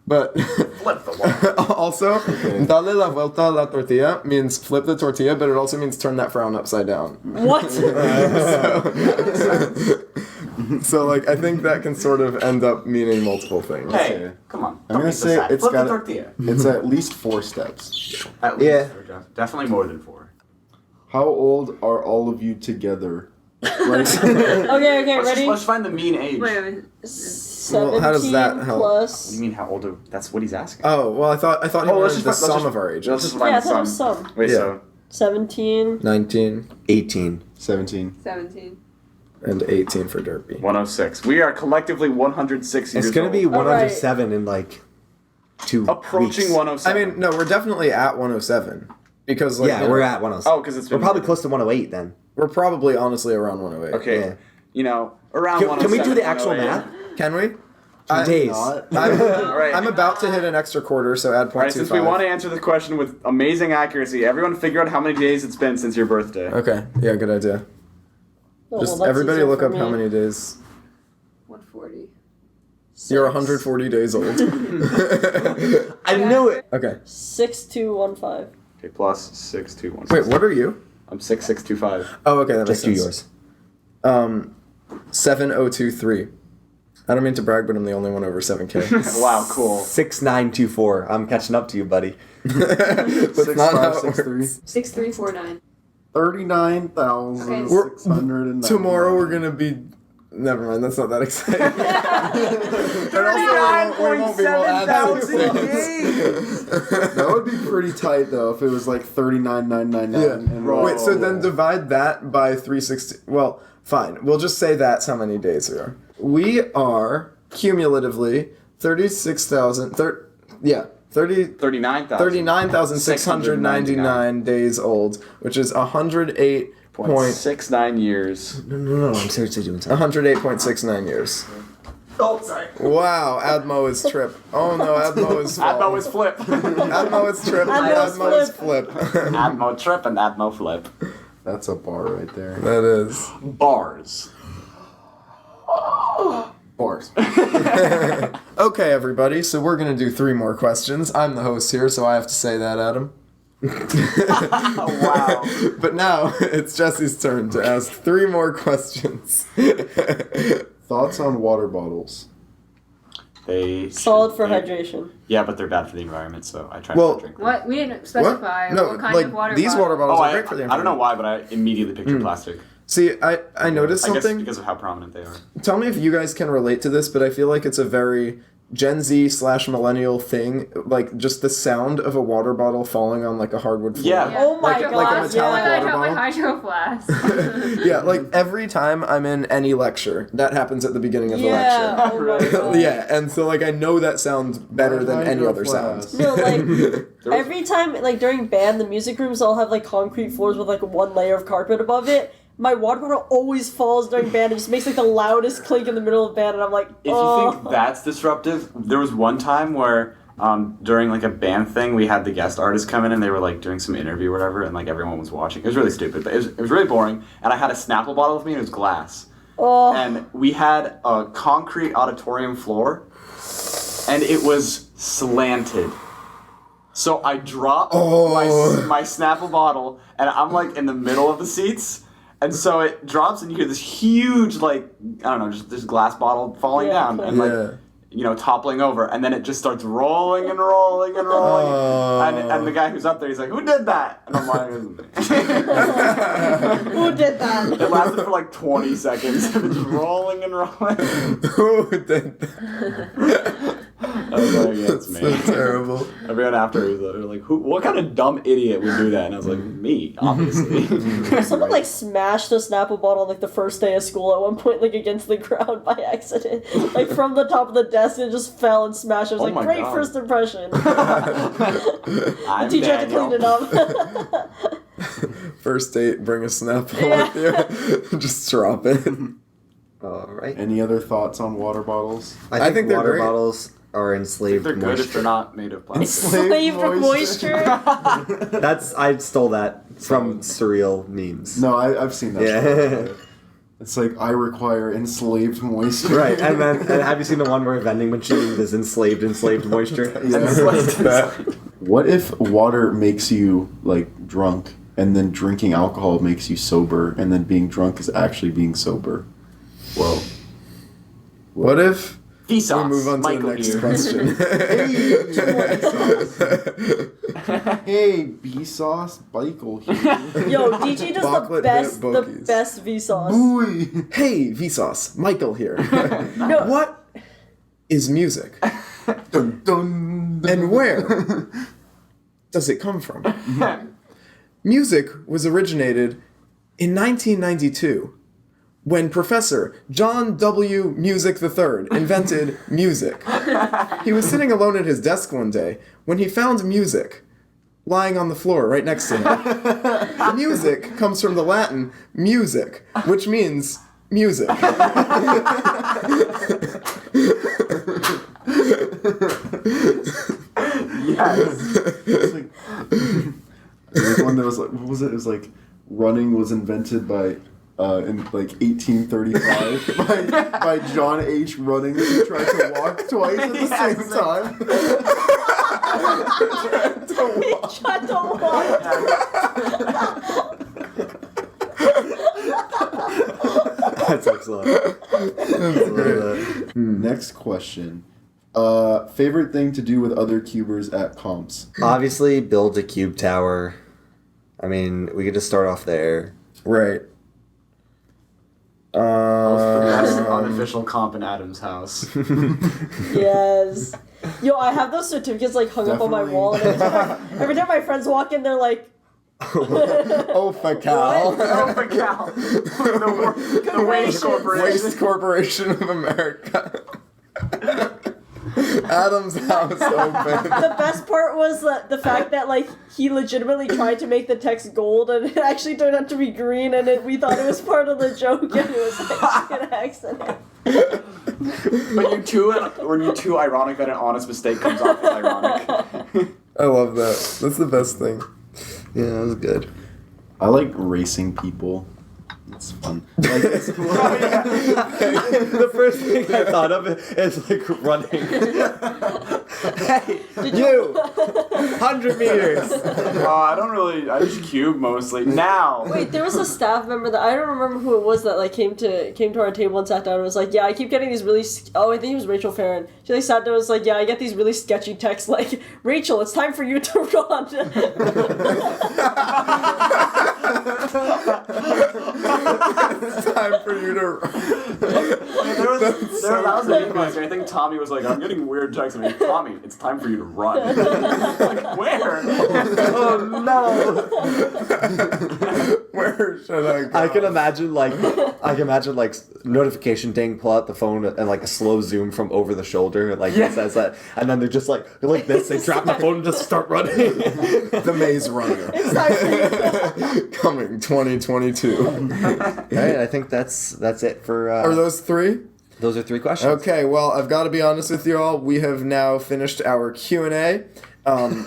Speaker 1: But
Speaker 3: Flip the wall.
Speaker 1: also, dale la vuelta a la tortilla means flip the tortilla, but it also means turn that frown upside down.
Speaker 5: What?
Speaker 1: So, like, I think that can sort of end up meaning multiple things.
Speaker 3: Hey, come on.
Speaker 2: I'm gonna
Speaker 3: be so
Speaker 2: say
Speaker 3: sad.
Speaker 2: it's
Speaker 3: Flip
Speaker 2: got
Speaker 3: the tortilla.
Speaker 2: It's at least 4 steps.
Speaker 3: At least.
Speaker 6: Yeah.
Speaker 3: Definitely more than 4.
Speaker 2: How old are all of you together? Like,
Speaker 5: Okay, ready?
Speaker 3: Let's find the mean age.
Speaker 4: Wait.
Speaker 5: 17
Speaker 1: Well, how does that help?
Speaker 3: What do
Speaker 5: plus.
Speaker 3: you mean how old are... That's what he's asking.
Speaker 1: Oh, well, I thought he
Speaker 3: let's
Speaker 1: wanted
Speaker 3: just
Speaker 1: the
Speaker 3: let's
Speaker 1: sum
Speaker 3: just-
Speaker 1: of our ages.
Speaker 3: Let's just find
Speaker 5: Yeah, I
Speaker 3: the
Speaker 5: thought it was
Speaker 3: sum.
Speaker 5: some.
Speaker 3: Wait,
Speaker 1: Yeah.
Speaker 3: so...
Speaker 5: 17.
Speaker 1: 19
Speaker 6: 18.
Speaker 2: 17.
Speaker 4: 17.
Speaker 1: and 18 for Derpy.
Speaker 3: 106. We are collectively 106 years
Speaker 6: It's gonna be
Speaker 3: old.
Speaker 6: 107 in like 2
Speaker 3: Approaching
Speaker 6: weeks.
Speaker 3: 107.
Speaker 1: I mean, no, we're definitely at 107. Because, like,
Speaker 6: Yeah,
Speaker 1: you know,
Speaker 6: we're at 107.
Speaker 3: Oh, because it's
Speaker 6: We're
Speaker 3: been
Speaker 6: probably
Speaker 3: more.
Speaker 6: close to 108 then.
Speaker 1: we're probably honestly around 108.
Speaker 3: Okay.
Speaker 6: Yeah.
Speaker 3: You know, around
Speaker 6: Can
Speaker 3: 107.
Speaker 6: we do the actual
Speaker 3: 108.
Speaker 6: math?
Speaker 1: Can we?
Speaker 6: Days.
Speaker 2: Not.
Speaker 3: Alright.
Speaker 1: I'm about to hit an extra quarter, so add 0.25.
Speaker 3: Alright, since we want to answer the question with amazing accuracy, everyone figure out how many days it's been since your birthday.
Speaker 1: Okay, yeah, good idea.
Speaker 5: Oh,
Speaker 1: Just
Speaker 5: well, that's
Speaker 1: everybody
Speaker 5: easier
Speaker 1: look
Speaker 5: for
Speaker 1: up
Speaker 5: me.
Speaker 1: how many days.
Speaker 4: 140.
Speaker 1: You're 140 days old.
Speaker 6: I knew it.
Speaker 1: Okay.
Speaker 5: 6215.
Speaker 3: Okay, plus 6216.
Speaker 1: Wait, what are you?
Speaker 3: I'm 6625.
Speaker 1: Oh, okay, that makes
Speaker 6: Just do
Speaker 1: sense.
Speaker 6: yours.
Speaker 1: 7023. I don't mean to brag, but I'm the only one over 7K.
Speaker 3: Wow, cool.
Speaker 6: 6924. I'm catching up to you, buddy.
Speaker 1: That's not how it
Speaker 2: 6563.
Speaker 1: works.
Speaker 4: 6349.
Speaker 2: 39,609.
Speaker 1: Tomorrow we're gonna be. Never mind, that's not that exciting. And also, we won't be able to add 6 days.
Speaker 2: That would be pretty tight though if it was like 39,999.
Speaker 1: Yeah.
Speaker 2: And
Speaker 1: Wait, so then divide that by 360. Well, fine. We'll just say that's how many days we are. We are cumulatively 36,000.
Speaker 3: 39,000.
Speaker 1: 39,699 days old, which is 108.69
Speaker 3: .69 years.
Speaker 6: No. I'm seriously doing something.
Speaker 1: 108.69 years.
Speaker 3: Oh, sorry.
Speaker 1: Wow, Admo is trip. Oh no, Admo is fall.
Speaker 3: Admo is flip.
Speaker 1: Admo is trip.
Speaker 5: Admo is
Speaker 1: Admo is flip.
Speaker 3: Admo trip and Admo flip.
Speaker 2: That's a bar right there.
Speaker 1: That is.
Speaker 3: Bars.
Speaker 2: Bars.
Speaker 1: Okay, everybody, so we're gonna do 3 more questions. I'm the host here, so I have to say that, Adam.
Speaker 3: Wow.
Speaker 1: But now it's Jesse's turn to ask 3 more questions.
Speaker 2: Thoughts on water bottles?
Speaker 3: They
Speaker 5: Solid for
Speaker 3: they're-
Speaker 5: hydration.
Speaker 3: Yeah, but they're bad for the environment, so I try
Speaker 1: Well,
Speaker 3: not to drink them.
Speaker 4: What? We didn't specify
Speaker 1: No,
Speaker 4: what kind
Speaker 1: like
Speaker 4: of water
Speaker 1: these
Speaker 4: bottle.
Speaker 1: water bottles
Speaker 3: Oh,
Speaker 1: are great for the
Speaker 3: I don't know
Speaker 1: environment.
Speaker 3: why, but I immediately pictured plastic.
Speaker 1: See, I noticed
Speaker 3: I guess
Speaker 1: something.
Speaker 3: because of how prominent they are.
Speaker 1: Tell me if you guys can relate to this, but I feel like it's a very Gen Z / millennial thing. Like just the sound of a water bottle falling on like a hardwood floor.
Speaker 3: Yeah.
Speaker 5: Oh my
Speaker 1: Like a
Speaker 5: god,
Speaker 1: metallic
Speaker 5: yeah.
Speaker 1: water bottle?
Speaker 4: Hydro flask.
Speaker 1: Yeah, like every time I'm in any lecture, that happens at the beginning of the
Speaker 5: Yeah,
Speaker 1: lecture.
Speaker 5: oh my god.
Speaker 1: Yeah, and so like I know that sounds better than any other sound.
Speaker 5: No, like every time, like during band, the music rooms all have like concrete floors with like 1 layer of carpet above it. My water bottle always falls during band. It just makes like the loudest clink in the middle of band, and I'm like,
Speaker 3: If you think that's disruptive, there was one time where during like a band thing, we had the guest artists come in and they were like doing some interview or whatever, and like everyone was watching. It was really stupid, but it was really boring. And I had a Snapple bottle with me, and it was glass.
Speaker 5: oh,
Speaker 3: And we had a concrete auditorium floor, and it was slanted. So I dropped my Snapple bottle, and I'm like in the middle of the seats. And so it drops, and you hear this huge, like, I don't know, just this glass bottle falling down and, like, you know, toppling over. And then it just starts rolling and rolling and rolling. And the guy who's up there, he's like, who did that? And I'm like, it wasn't me.
Speaker 5: who did that?
Speaker 3: It lasted for like 20 seconds. It was rolling and rolling.
Speaker 1: Who did that?
Speaker 3: I was like, yeah, it's
Speaker 1: That's
Speaker 3: me.
Speaker 1: so terrible.
Speaker 3: Everyone after was like, what kind of dumb idiot would do that? And I was like, me, obviously.
Speaker 5: Someone like smashed a Snapple bottle on like the first day of school at one point, like against the ground by accident, like from the top of the desk, and it just fell and smashed. It was
Speaker 3: Oh
Speaker 5: like
Speaker 3: my
Speaker 5: great
Speaker 3: God.
Speaker 5: first impression. The
Speaker 3: I'm
Speaker 5: teacher had to clean it up.
Speaker 1: First date, bring a Snapple with you. Just drop it.
Speaker 6: All right.
Speaker 2: Any other thoughts on water bottles?
Speaker 6: I think
Speaker 1: they're
Speaker 6: water
Speaker 1: great.
Speaker 6: bottles are enslaved
Speaker 3: They're good if
Speaker 6: moisture.
Speaker 3: they're not made of plastic.
Speaker 5: Slave for moisture.
Speaker 6: I stole that from surreal memes.
Speaker 2: No, I've seen that.
Speaker 6: Yeah.
Speaker 2: show. It's like, I require enslaved moisture.
Speaker 6: Right, and then have you seen the one where a vending machine is enslaved moisture?
Speaker 2: Yeah. What if water makes you, like, drunk, and then drinking alcohol makes you sober, and then being drunk is actually being sober? Whoa.
Speaker 1: What if
Speaker 3: Vsauce.
Speaker 1: we move on to
Speaker 3: Michael
Speaker 1: the next
Speaker 3: here.
Speaker 1: question?
Speaker 2: Hey, B-Sauce, Michael here.
Speaker 5: Yo, DG does
Speaker 1: Chocolate
Speaker 5: the best
Speaker 1: dip Bokies.
Speaker 5: Vsauce.
Speaker 2: Ooh.
Speaker 1: Hey, Vsauce, Michael here.
Speaker 5: No.
Speaker 1: What is music?
Speaker 2: Dun, dun, dun.
Speaker 1: And where does it come from? Music was originated in 1992 when Professor John W. Music III invented music. He was sitting alone at his desk one day when he found music lying on the floor right next to him. Music comes from the Latin music, which means music.
Speaker 3: Yes.
Speaker 2: It's like, there's one that was like, what was it? It was like, running was invented by, in like 1835 by John H. Running, who tried to walk twice at the same time.
Speaker 5: Tried to walk.
Speaker 6: That's excellent.
Speaker 2: Next question. Favorite thing to do with other cubers at comps?
Speaker 6: Obviously, build a cube tower. I mean, we could just start off there.
Speaker 1: Right.
Speaker 3: That's an unofficial comp in Adam's house.
Speaker 5: Yes. Yo, I have those certificates like hung up on my wall, and every time my friends walk in, they're like,
Speaker 1: Oh, Facal.
Speaker 3: Oh, for Cal. The Waste Corporation.
Speaker 1: Waste Corporation of America. Adam's house open.
Speaker 5: the best part was the fact that like he legitimately tried to make the text gold, and it actually turned out to be green, and we thought it was part of the joke, and it was actually an accident.
Speaker 3: When you're too ironic that an honest mistake comes off as ironic.
Speaker 1: I love that. That's the best thing.
Speaker 6: Yeah, that was good.
Speaker 2: I like racing people. It's fun. Like, it's
Speaker 6: The first thing I thought of is like running. Hey, you! 100 meters!
Speaker 3: I just cube mostly. Now!
Speaker 5: Wait, there was a staff member that I don't remember who it was that like came to our table and sat down and was like, yeah, I keep getting these really I think it was Rachel Farron. She like sat down and was like, yeah, I get these really sketchy texts like, Rachel, it's time for you to run.
Speaker 1: It's time for you to.
Speaker 3: That was the influencer. I think Tommy was like, I'm getting weird texts. I'm like, Tommy, it's time for you to run. Like, where?
Speaker 6: Oh no!
Speaker 1: Where should I go?
Speaker 6: I can imagine like notification ding, pull out the phone and like a slow zoom from over the shoulder, like it says that, and then they're just like this. They drop the phone and just start running.
Speaker 2: the Maze Runner.
Speaker 5: It's time for you to
Speaker 1: Coming 2022.
Speaker 6: All right, I think that's it for.
Speaker 1: Are those three?
Speaker 6: Those are 3 questions.
Speaker 1: Okay, well, I've got to be honest with you all. We have now finished our Q&A. I know.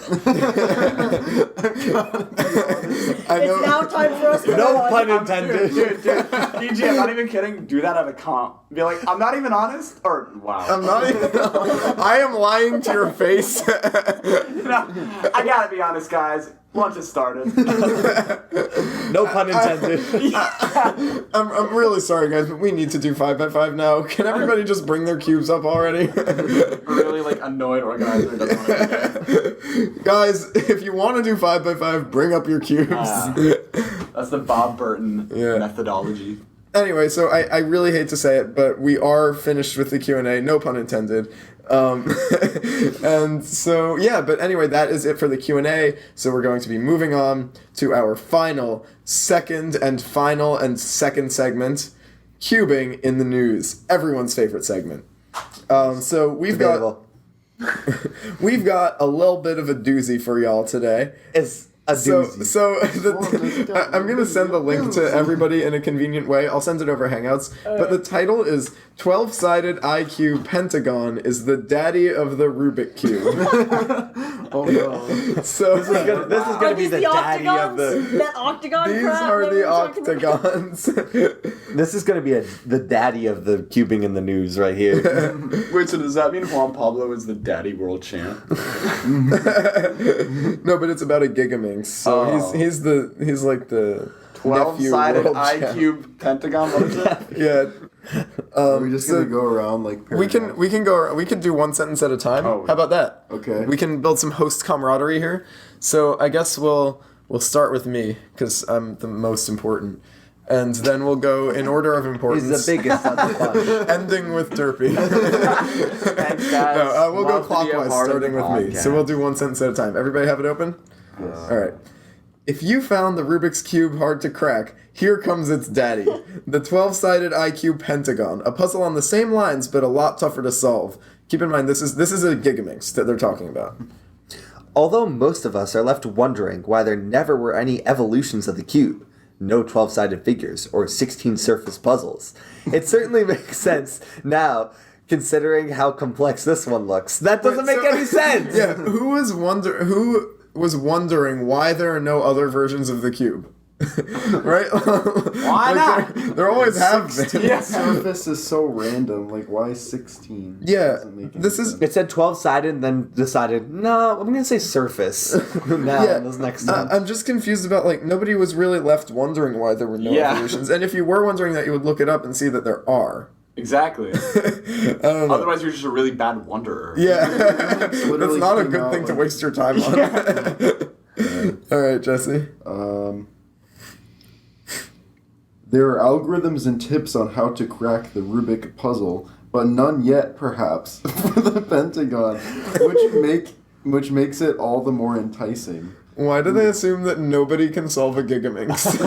Speaker 5: It's now time for us to
Speaker 6: No
Speaker 5: run.
Speaker 6: pun intended.
Speaker 3: Dude, PG, I'm not even kidding. Do that at a comp. Be like, I'm not even honest. Or, wow.
Speaker 1: I'm not even. I am lying to your face.
Speaker 3: I gotta be honest, guys. Lunch has started.
Speaker 6: No pun intended.
Speaker 1: I'm really sorry, guys, but we need to do 5x5 now. Can everybody just bring their cubes up already?
Speaker 3: Really, like, annoyed organizer doesn't want to do it.
Speaker 1: Guys, if you want to do 5x5, bring up your cubes.
Speaker 3: That's the Bob Burton
Speaker 1: Yeah.
Speaker 3: methodology.
Speaker 1: Anyway, so I really hate to say it, but we are finished with the Q&A, no pun intended. And so, yeah, but anyway, that is it for the Q&A. So we're going to be moving on to our second segment, Cubing in the News, everyone's favorite segment. So we've got a little bit of a doozy for y'all today.
Speaker 6: It's a doozy.
Speaker 1: I'm going to send the link to everybody in a convenient way. I'll send it over Hangouts. But the title is 12-Sided IQ Pentagon is the Daddy of the Rubik Cube.
Speaker 2: Oh no.
Speaker 1: So
Speaker 6: This is gonna be the daddy of the.
Speaker 5: That octagon
Speaker 1: these
Speaker 5: crap
Speaker 1: are
Speaker 5: that we
Speaker 1: the
Speaker 5: were talking about?
Speaker 1: octagons.
Speaker 6: This is gonna be the daddy of the cubing in the news right here.
Speaker 3: Wait, so does that mean Juan Pablo is the daddy world champ?
Speaker 1: No, but it's about a Gigaminx. So
Speaker 3: Oh.
Speaker 1: he's like the
Speaker 3: 12-sided
Speaker 1: nephew world champ.
Speaker 3: IQ pentagon? What is it?
Speaker 1: Yeah.
Speaker 2: We're just
Speaker 1: so
Speaker 2: gonna go around like
Speaker 1: we can do one sentence at a time.
Speaker 3: Oh.
Speaker 1: How about that?
Speaker 2: Okay.
Speaker 1: We can build some host camaraderie here. So I guess we'll start with me because I'm the most important, and then we'll go in order of importance.
Speaker 6: He's the biggest of the bunch.
Speaker 1: Ending with Derpy.
Speaker 3: Thanks, guys.
Speaker 1: No, we'll go
Speaker 3: Love to be a
Speaker 1: clockwise,
Speaker 3: part of
Speaker 1: starting
Speaker 3: the
Speaker 1: with me. So
Speaker 3: podcast.
Speaker 1: we'll do one sentence at a time. Everybody have it open? All right. If you found the Rubik's Cube hard to crack, here comes its daddy. The 12-sided IQ pentagon. A puzzle on the same lines, but a lot tougher to solve. Keep in mind, this is a Gigaminx that they're talking about.
Speaker 6: Although most of us are left wondering why there never were any evolutions of the cube, no 12-sided figures, or 16 surface puzzles, it certainly makes sense now, considering how complex this one looks. That doesn't make any sense!
Speaker 1: Yeah, who was wondering why there are no other versions of the cube? Right?
Speaker 3: Why not?
Speaker 1: There always have been.
Speaker 2: The surface is so random. Like, why 16?
Speaker 1: Yeah,
Speaker 2: Doesn't make any
Speaker 1: this is-
Speaker 2: sense.
Speaker 6: It said 12-sided and then decided, no, I'm going to say surface now
Speaker 1: Yeah,
Speaker 6: this next time.
Speaker 1: I'm just confused about, like, nobody was really left wondering why there were no
Speaker 3: Yeah.
Speaker 1: evolutions. And if you were wondering that, you would look it up and see that there are.
Speaker 3: Exactly.
Speaker 1: I don't know.
Speaker 3: Otherwise, you're just a really bad wanderer.
Speaker 1: Yeah. That's
Speaker 2: literally
Speaker 1: not a
Speaker 2: came
Speaker 1: good
Speaker 2: out,
Speaker 1: thing to
Speaker 2: like-
Speaker 1: waste your time on. All right, Jesse.
Speaker 2: There are algorithms and tips on how to crack the Rubik puzzle, but none yet, perhaps, for the Pentagon, which makes it all the more enticing.
Speaker 1: Why do they assume that nobody can solve a Gigaminx?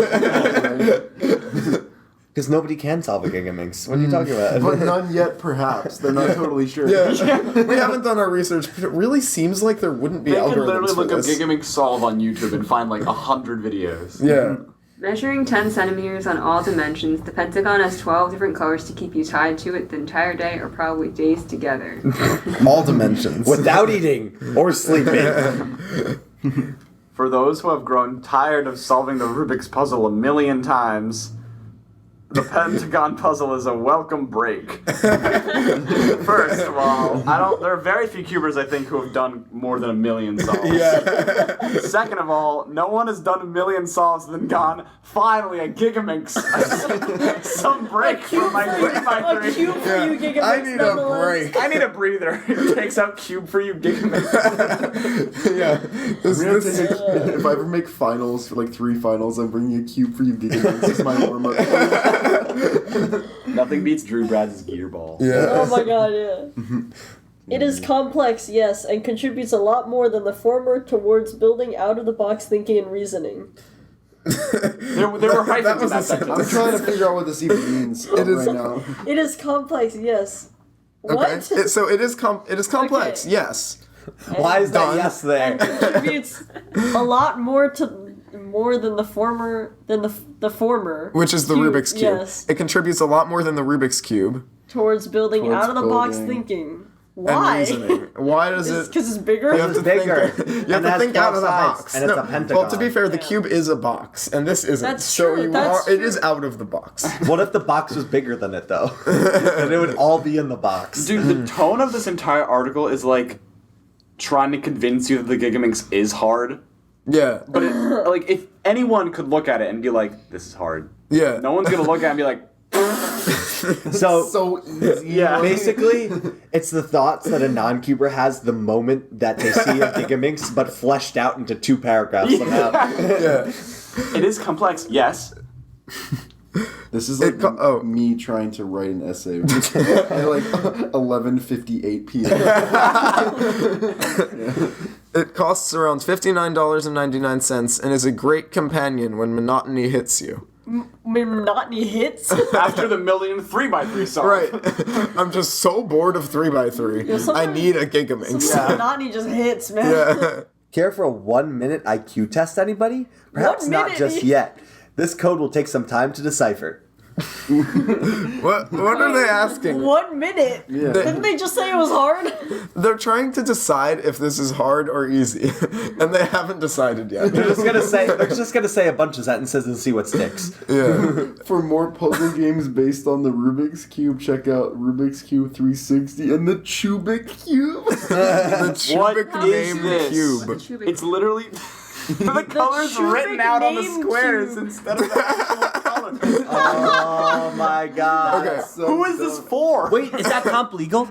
Speaker 6: Because nobody can solve a Gigaminx. What are you talking about?
Speaker 2: But none yet, perhaps. They're not totally sure.
Speaker 1: Yeah, we haven't done our research, but it really seems like there wouldn't be
Speaker 3: They
Speaker 1: algorithms
Speaker 3: can literally
Speaker 1: for
Speaker 3: look up
Speaker 1: this.
Speaker 3: Gigaminx solve on YouTube and find like 100 videos.
Speaker 1: Yeah.
Speaker 4: Measuring 10 centimeters on all dimensions, the Pentagon has 12 different colors to keep you tied to it the entire day or probably days together.
Speaker 1: All dimensions.
Speaker 6: Without eating or sleeping.
Speaker 3: For those who have grown tired of solving the Rubik's puzzle a million times, the Pentagon puzzle is a welcome break. First of all, there are very few cubers I think who have done more than 1 million solves.
Speaker 1: Yeah.
Speaker 3: Second of all, no one has done 1 million solves and then gone, finally a Gigaminx. Some break from my 3x3.
Speaker 5: A cube for you, Gigaminx.
Speaker 1: I need a
Speaker 5: nonetheless.
Speaker 1: break.
Speaker 3: I need a breather. It takes out cube for you, Gigaminx.
Speaker 1: Yeah.
Speaker 2: If I ever make finals for like 3 finals, I'm bringing a cube for you, Gigaminx. This is my warm up.
Speaker 7: Nothing beats Drew Brad's gear ball.
Speaker 1: Yeah.
Speaker 5: Oh my god, yeah. It is complex, yes, and contributes a lot more than the former towards building out-of-the-box thinking and reasoning.
Speaker 3: There were hyphens
Speaker 1: That was
Speaker 3: in
Speaker 1: a
Speaker 3: that sentence.
Speaker 2: I'm trying to figure out what this even means right now.
Speaker 5: It is complex, yes. What?
Speaker 1: Okay. So it is complex.
Speaker 5: Okay.
Speaker 1: Yes.
Speaker 6: Why is that
Speaker 1: Done.
Speaker 6: yes there?
Speaker 5: And contributes a lot more than the former the former,
Speaker 1: Which is the Rubik's Cube.
Speaker 5: Yes,
Speaker 1: It contributes a lot more than the Rubik's Cube.
Speaker 5: towards building
Speaker 2: Towards
Speaker 5: out of the box
Speaker 2: building.
Speaker 5: thinking.
Speaker 1: And
Speaker 5: Why?
Speaker 1: reasoning. Why does it?
Speaker 5: Because it's bigger.
Speaker 1: You have to
Speaker 6: It's bigger.
Speaker 1: think. You have
Speaker 6: And
Speaker 1: to
Speaker 6: has
Speaker 1: think out of the
Speaker 6: 12 sides,
Speaker 1: box.
Speaker 6: and it's a
Speaker 1: Well,
Speaker 6: pentagon.
Speaker 1: to be fair, the
Speaker 5: Yeah.
Speaker 1: cube is a box, and this isn't.
Speaker 5: That's
Speaker 1: so
Speaker 5: true,
Speaker 1: you
Speaker 5: that's
Speaker 1: are. It
Speaker 5: true.
Speaker 1: is out of the box.
Speaker 6: What if the box was bigger than it though? Then it would all be in the box.
Speaker 3: Dude, the tone of this entire article is like trying to convince you that the Gigaminx is hard.
Speaker 1: Yeah.
Speaker 3: But like, if anyone could look at it and be like, "This is hard,"
Speaker 1: Yeah.
Speaker 3: no one's gonna look at it and be like,
Speaker 6: So
Speaker 2: So easy.
Speaker 3: "Yeah."
Speaker 6: basically, it's the thoughts that a non-cuber has the moment that they see a Gigaminx, but fleshed out into 2 paragraphs somehow.
Speaker 1: Yeah.
Speaker 3: It is complex, yes.
Speaker 2: This is like me trying to write an essay at like 11:58 p.m.
Speaker 1: It costs around $59.99 and is a great companion when monotony hits you.
Speaker 5: Monotony hits.
Speaker 3: After the millionth 3x3 solve.
Speaker 1: Right. I'm just so bored of 3x3. I
Speaker 5: sometimes-
Speaker 1: need a Gigaminx.
Speaker 5: Monotony just hits, man.
Speaker 1: Yeah.
Speaker 6: Care for a 1-minute IQ test, anybody? Perhaps
Speaker 5: 1
Speaker 6: not
Speaker 5: minute?
Speaker 6: just yet. This code will take some time to decipher.
Speaker 1: What are they asking?
Speaker 5: 1 minute.
Speaker 2: Yeah.
Speaker 5: Didn't they just say it was hard?
Speaker 1: They're trying to decide if this is hard or easy, and they haven't decided yet.
Speaker 6: They're just gonna say a bunch of sentences and see what sticks.
Speaker 1: Yeah.
Speaker 2: For more puzzle games based on the Rubik's Cube, check out Rubik's Cube 360 and the Chubik Cube.
Speaker 1: The
Speaker 3: What
Speaker 1: Chubik
Speaker 3: is
Speaker 1: name
Speaker 3: this?
Speaker 1: cube.
Speaker 3: It's literally the colors
Speaker 5: Chubik
Speaker 3: written out on the
Speaker 5: name
Speaker 3: squares
Speaker 5: cube.
Speaker 3: instead of the actual colors.
Speaker 6: Oh my god.
Speaker 1: Okay.
Speaker 3: Who is this for?
Speaker 6: Wait, is that comp legal?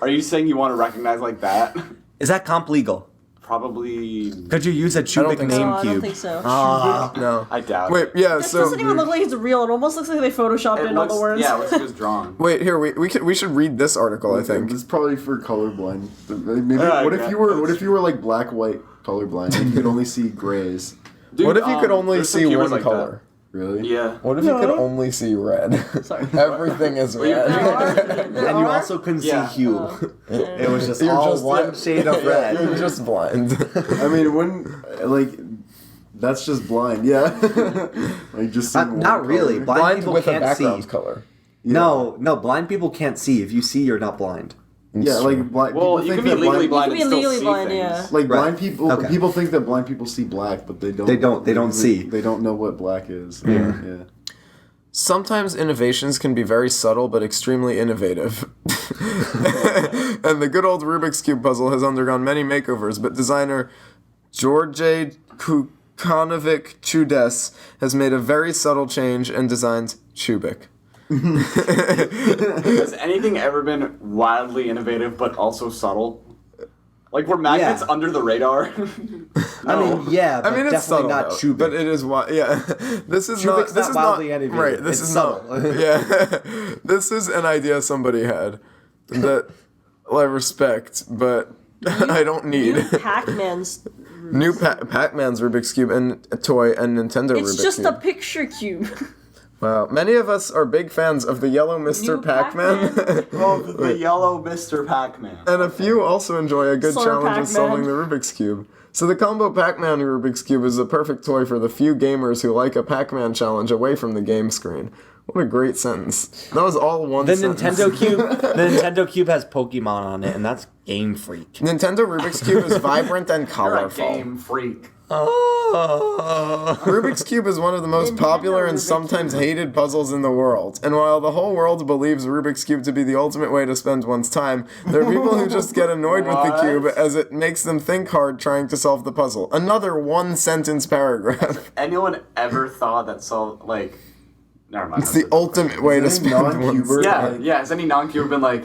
Speaker 3: Are you saying you want to recognize like that?
Speaker 6: Is that comp legal?
Speaker 3: Probably.
Speaker 6: Could you use a Chubik
Speaker 1: think
Speaker 6: name
Speaker 1: so.
Speaker 5: No, I
Speaker 6: cube?
Speaker 5: don't think so.
Speaker 1: No.
Speaker 3: I doubt
Speaker 1: Wait,
Speaker 3: it.
Speaker 1: yeah,
Speaker 5: This
Speaker 1: so
Speaker 5: doesn't even look like it's real. It almost looks like they photoshopped
Speaker 3: It
Speaker 5: in all
Speaker 3: looks,
Speaker 5: the words.
Speaker 3: yeah, it looks like it was drawn.
Speaker 1: wait, here we should read this article, I think.
Speaker 2: This is probably for colorblind. Maybe.
Speaker 3: Yeah,
Speaker 2: What
Speaker 3: okay.
Speaker 2: if you were like black white colorblind and you could only see grays?
Speaker 3: Dude,
Speaker 1: What if you could only
Speaker 3: there's some
Speaker 1: see
Speaker 3: cubers
Speaker 1: one
Speaker 3: like
Speaker 1: color?
Speaker 2: Really?
Speaker 3: that. Yeah.
Speaker 1: What if you could only see red?
Speaker 5: Sorry.
Speaker 1: Everything is
Speaker 3: you-
Speaker 1: red.
Speaker 6: And you also couldn't
Speaker 3: Yeah.
Speaker 6: see hue. It was just
Speaker 1: You're
Speaker 6: all
Speaker 1: just-
Speaker 6: one shade of
Speaker 1: Yeah,
Speaker 6: red.
Speaker 1: you're just blind.
Speaker 2: I mean, when like that's just blind. Yeah. Like just seeing one
Speaker 6: Not really.
Speaker 2: color.
Speaker 6: Blind people
Speaker 1: with a
Speaker 6: can't see.
Speaker 1: background color.
Speaker 2: Yeah.
Speaker 6: No, blind people can't see. If you see, you're not blind.
Speaker 2: Yeah, like blind.
Speaker 3: Well,
Speaker 2: people
Speaker 3: you
Speaker 2: think
Speaker 3: can be
Speaker 2: that
Speaker 3: legally blind
Speaker 5: You
Speaker 3: and
Speaker 5: can be
Speaker 3: still
Speaker 5: legally
Speaker 3: see
Speaker 5: blind,
Speaker 3: things.
Speaker 5: yeah.
Speaker 2: Like
Speaker 6: Right.
Speaker 2: blind people,
Speaker 6: Okay.
Speaker 2: people think that blind people see black, but they don't.
Speaker 6: They don't see.
Speaker 2: They don't know what black is. Yeah.
Speaker 1: Sometimes innovations can be very subtle but extremely innovative. And the good old Rubik's Cube puzzle has undergone many makeovers, but designer George Kukanovic Chudes has made a very subtle change and designed Chubik.
Speaker 3: Has anything ever been wildly innovative but also subtle? Like were magnets
Speaker 6: Yeah.
Speaker 3: under the radar?
Speaker 6: I mean, yeah, but
Speaker 1: I mean, it's
Speaker 6: definitely
Speaker 1: subtle,
Speaker 6: not
Speaker 1: though,
Speaker 6: Chubik.
Speaker 1: but it is yeah. This is not.
Speaker 6: Chubik's
Speaker 1: This
Speaker 6: not
Speaker 1: is
Speaker 6: wildly
Speaker 1: not
Speaker 6: innovative.
Speaker 1: right. This
Speaker 6: It's
Speaker 1: is
Speaker 6: subtle.
Speaker 1: not. Yeah, this is an idea somebody had that I respect, but I don't need.
Speaker 5: Pac-Man's.
Speaker 1: New Pac-Man's Rubik's Cube and a toy and Nintendo
Speaker 5: It's
Speaker 1: Rubik's
Speaker 5: just
Speaker 1: Cube.
Speaker 5: a picture cube.
Speaker 1: Wow, many of us are big fans of the yellow Mr.
Speaker 5: New
Speaker 1: Pac-Man,
Speaker 3: Oh, the yellow Mr. Pac-Man.
Speaker 1: and a few also enjoy a good
Speaker 5: Solar
Speaker 1: challenge of
Speaker 5: Pac-Man.
Speaker 1: solving the Rubik's Cube. So the Combo Pac-Man Rubik's Cube is a perfect toy for the few gamers who like a Pac-Man challenge away from the game screen. What a great sentence. That was all one
Speaker 8: The
Speaker 1: sentence.
Speaker 8: Nintendo Cube has Pokemon on it, and that's Game Freak.
Speaker 1: Nintendo Rubik's Cube is vibrant and
Speaker 3: You're a
Speaker 1: colorful.
Speaker 3: game freak.
Speaker 1: Rubik's Cube is one of the most popular and sometimes hated puzzles in the world. And while the whole world believes Rubik's Cube to be the ultimate way to spend one's time, there are people who just get annoyed with the
Speaker 3: What?
Speaker 1: cube as it makes them think hard trying to solve the puzzle. Another one-sentence paragraph.
Speaker 3: Anyone ever thought that never mind.
Speaker 1: It's the ultimate way to
Speaker 2: Is any
Speaker 1: spend one's
Speaker 2: non-cuber-
Speaker 1: time.
Speaker 3: Yeah. Has any non-cuber been like,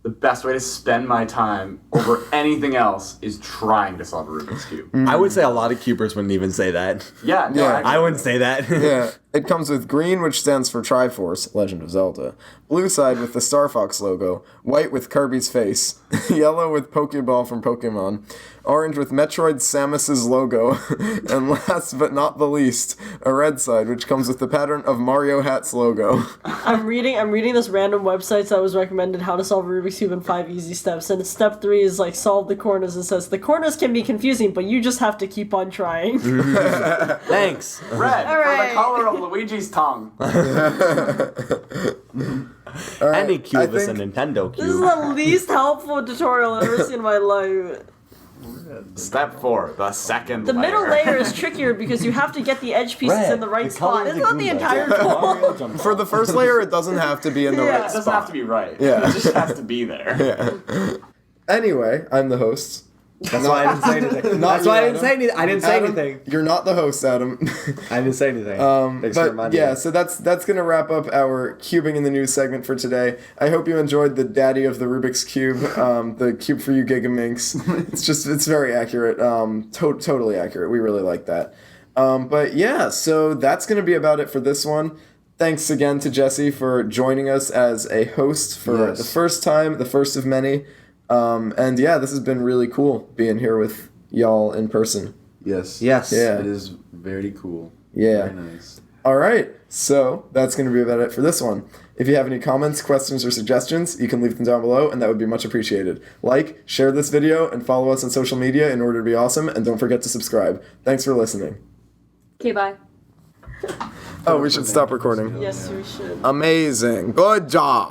Speaker 3: the best way to spend my time over anything else is trying to solve a Rubik's Cube?
Speaker 8: I would say a lot of cubers wouldn't even say that.
Speaker 3: Yeah, no,
Speaker 1: Yeah.
Speaker 3: actually.
Speaker 8: I wouldn't say that.
Speaker 1: Yeah, it comes with green, which stands for Triforce, Legend of Zelda, blue side with the Star Fox logo, white with Kirby's face, yellow with Pokeball from Pokemon, orange with Metroid Samus's logo, and last but not the least, a red side, which comes with the pattern of Mario Hat's logo.
Speaker 5: I'm reading this random website that was recommended how to solve a Rubik's Cube in 5 easy steps, and step 3 is like solve the corners. It says the corners can be confusing, but you just have to keep on trying.
Speaker 8: Thanks.
Speaker 3: Red for
Speaker 5: right.
Speaker 3: the color of Luigi's tongue.
Speaker 8: Any cube is a
Speaker 1: think-
Speaker 8: Nintendo
Speaker 5: This is
Speaker 8: cube.
Speaker 5: the least helpful tutorial I've ever seen in my life.
Speaker 3: Step 4, the second
Speaker 5: The middle
Speaker 3: layer.
Speaker 5: layer is trickier because you have to get the edge pieces
Speaker 8: Red,
Speaker 5: in the right
Speaker 8: the color
Speaker 5: spot.
Speaker 8: of
Speaker 5: It's not the
Speaker 8: Goomba.
Speaker 5: entire goal.
Speaker 1: For the first layer, it doesn't have to be in the
Speaker 5: Yeah.
Speaker 1: right
Speaker 3: It doesn't
Speaker 1: spot.
Speaker 3: have to be right.
Speaker 1: Yeah.
Speaker 3: It just has to be there.
Speaker 1: Anyway, I'm the host.
Speaker 8: That's why I didn't say anything.
Speaker 1: Not
Speaker 8: That's why I
Speaker 1: you,
Speaker 8: didn't say anything. I didn't say
Speaker 1: Adam,
Speaker 8: anything.
Speaker 1: You're not the host, Adam.
Speaker 8: I didn't say anything. Thanks for
Speaker 1: But
Speaker 8: reminding
Speaker 1: yeah,
Speaker 8: me.
Speaker 1: so that's gonna wrap up our cubing in the news segment for today. I hope you enjoyed the daddy of the Rubik's Cube, the cube for you Gigaminx. It's very accurate, totally accurate. We really like that. But yeah, so that's gonna be about it for this one. Thanks again to Jesse for joining us as a host for
Speaker 2: Yes.
Speaker 1: the first time, the first of many. And yeah, this has been really cool being here with y'all in person.
Speaker 2: Yes.
Speaker 8: Yes.
Speaker 1: Yeah.
Speaker 2: It is very cool.
Speaker 1: Yeah.
Speaker 2: Very nice.
Speaker 1: All right, so that's going to be about it for this one. If you have any comments, questions, or suggestions, you can leave them down below, and that would be much appreciated. Like, share this video, and follow us on social media in order to be awesome, and don't forget to subscribe. Thanks for listening.
Speaker 4: Okay, bye.
Speaker 1: Oh, we should stop recording.
Speaker 5: Yes, we should.
Speaker 1: Amazing. Good job.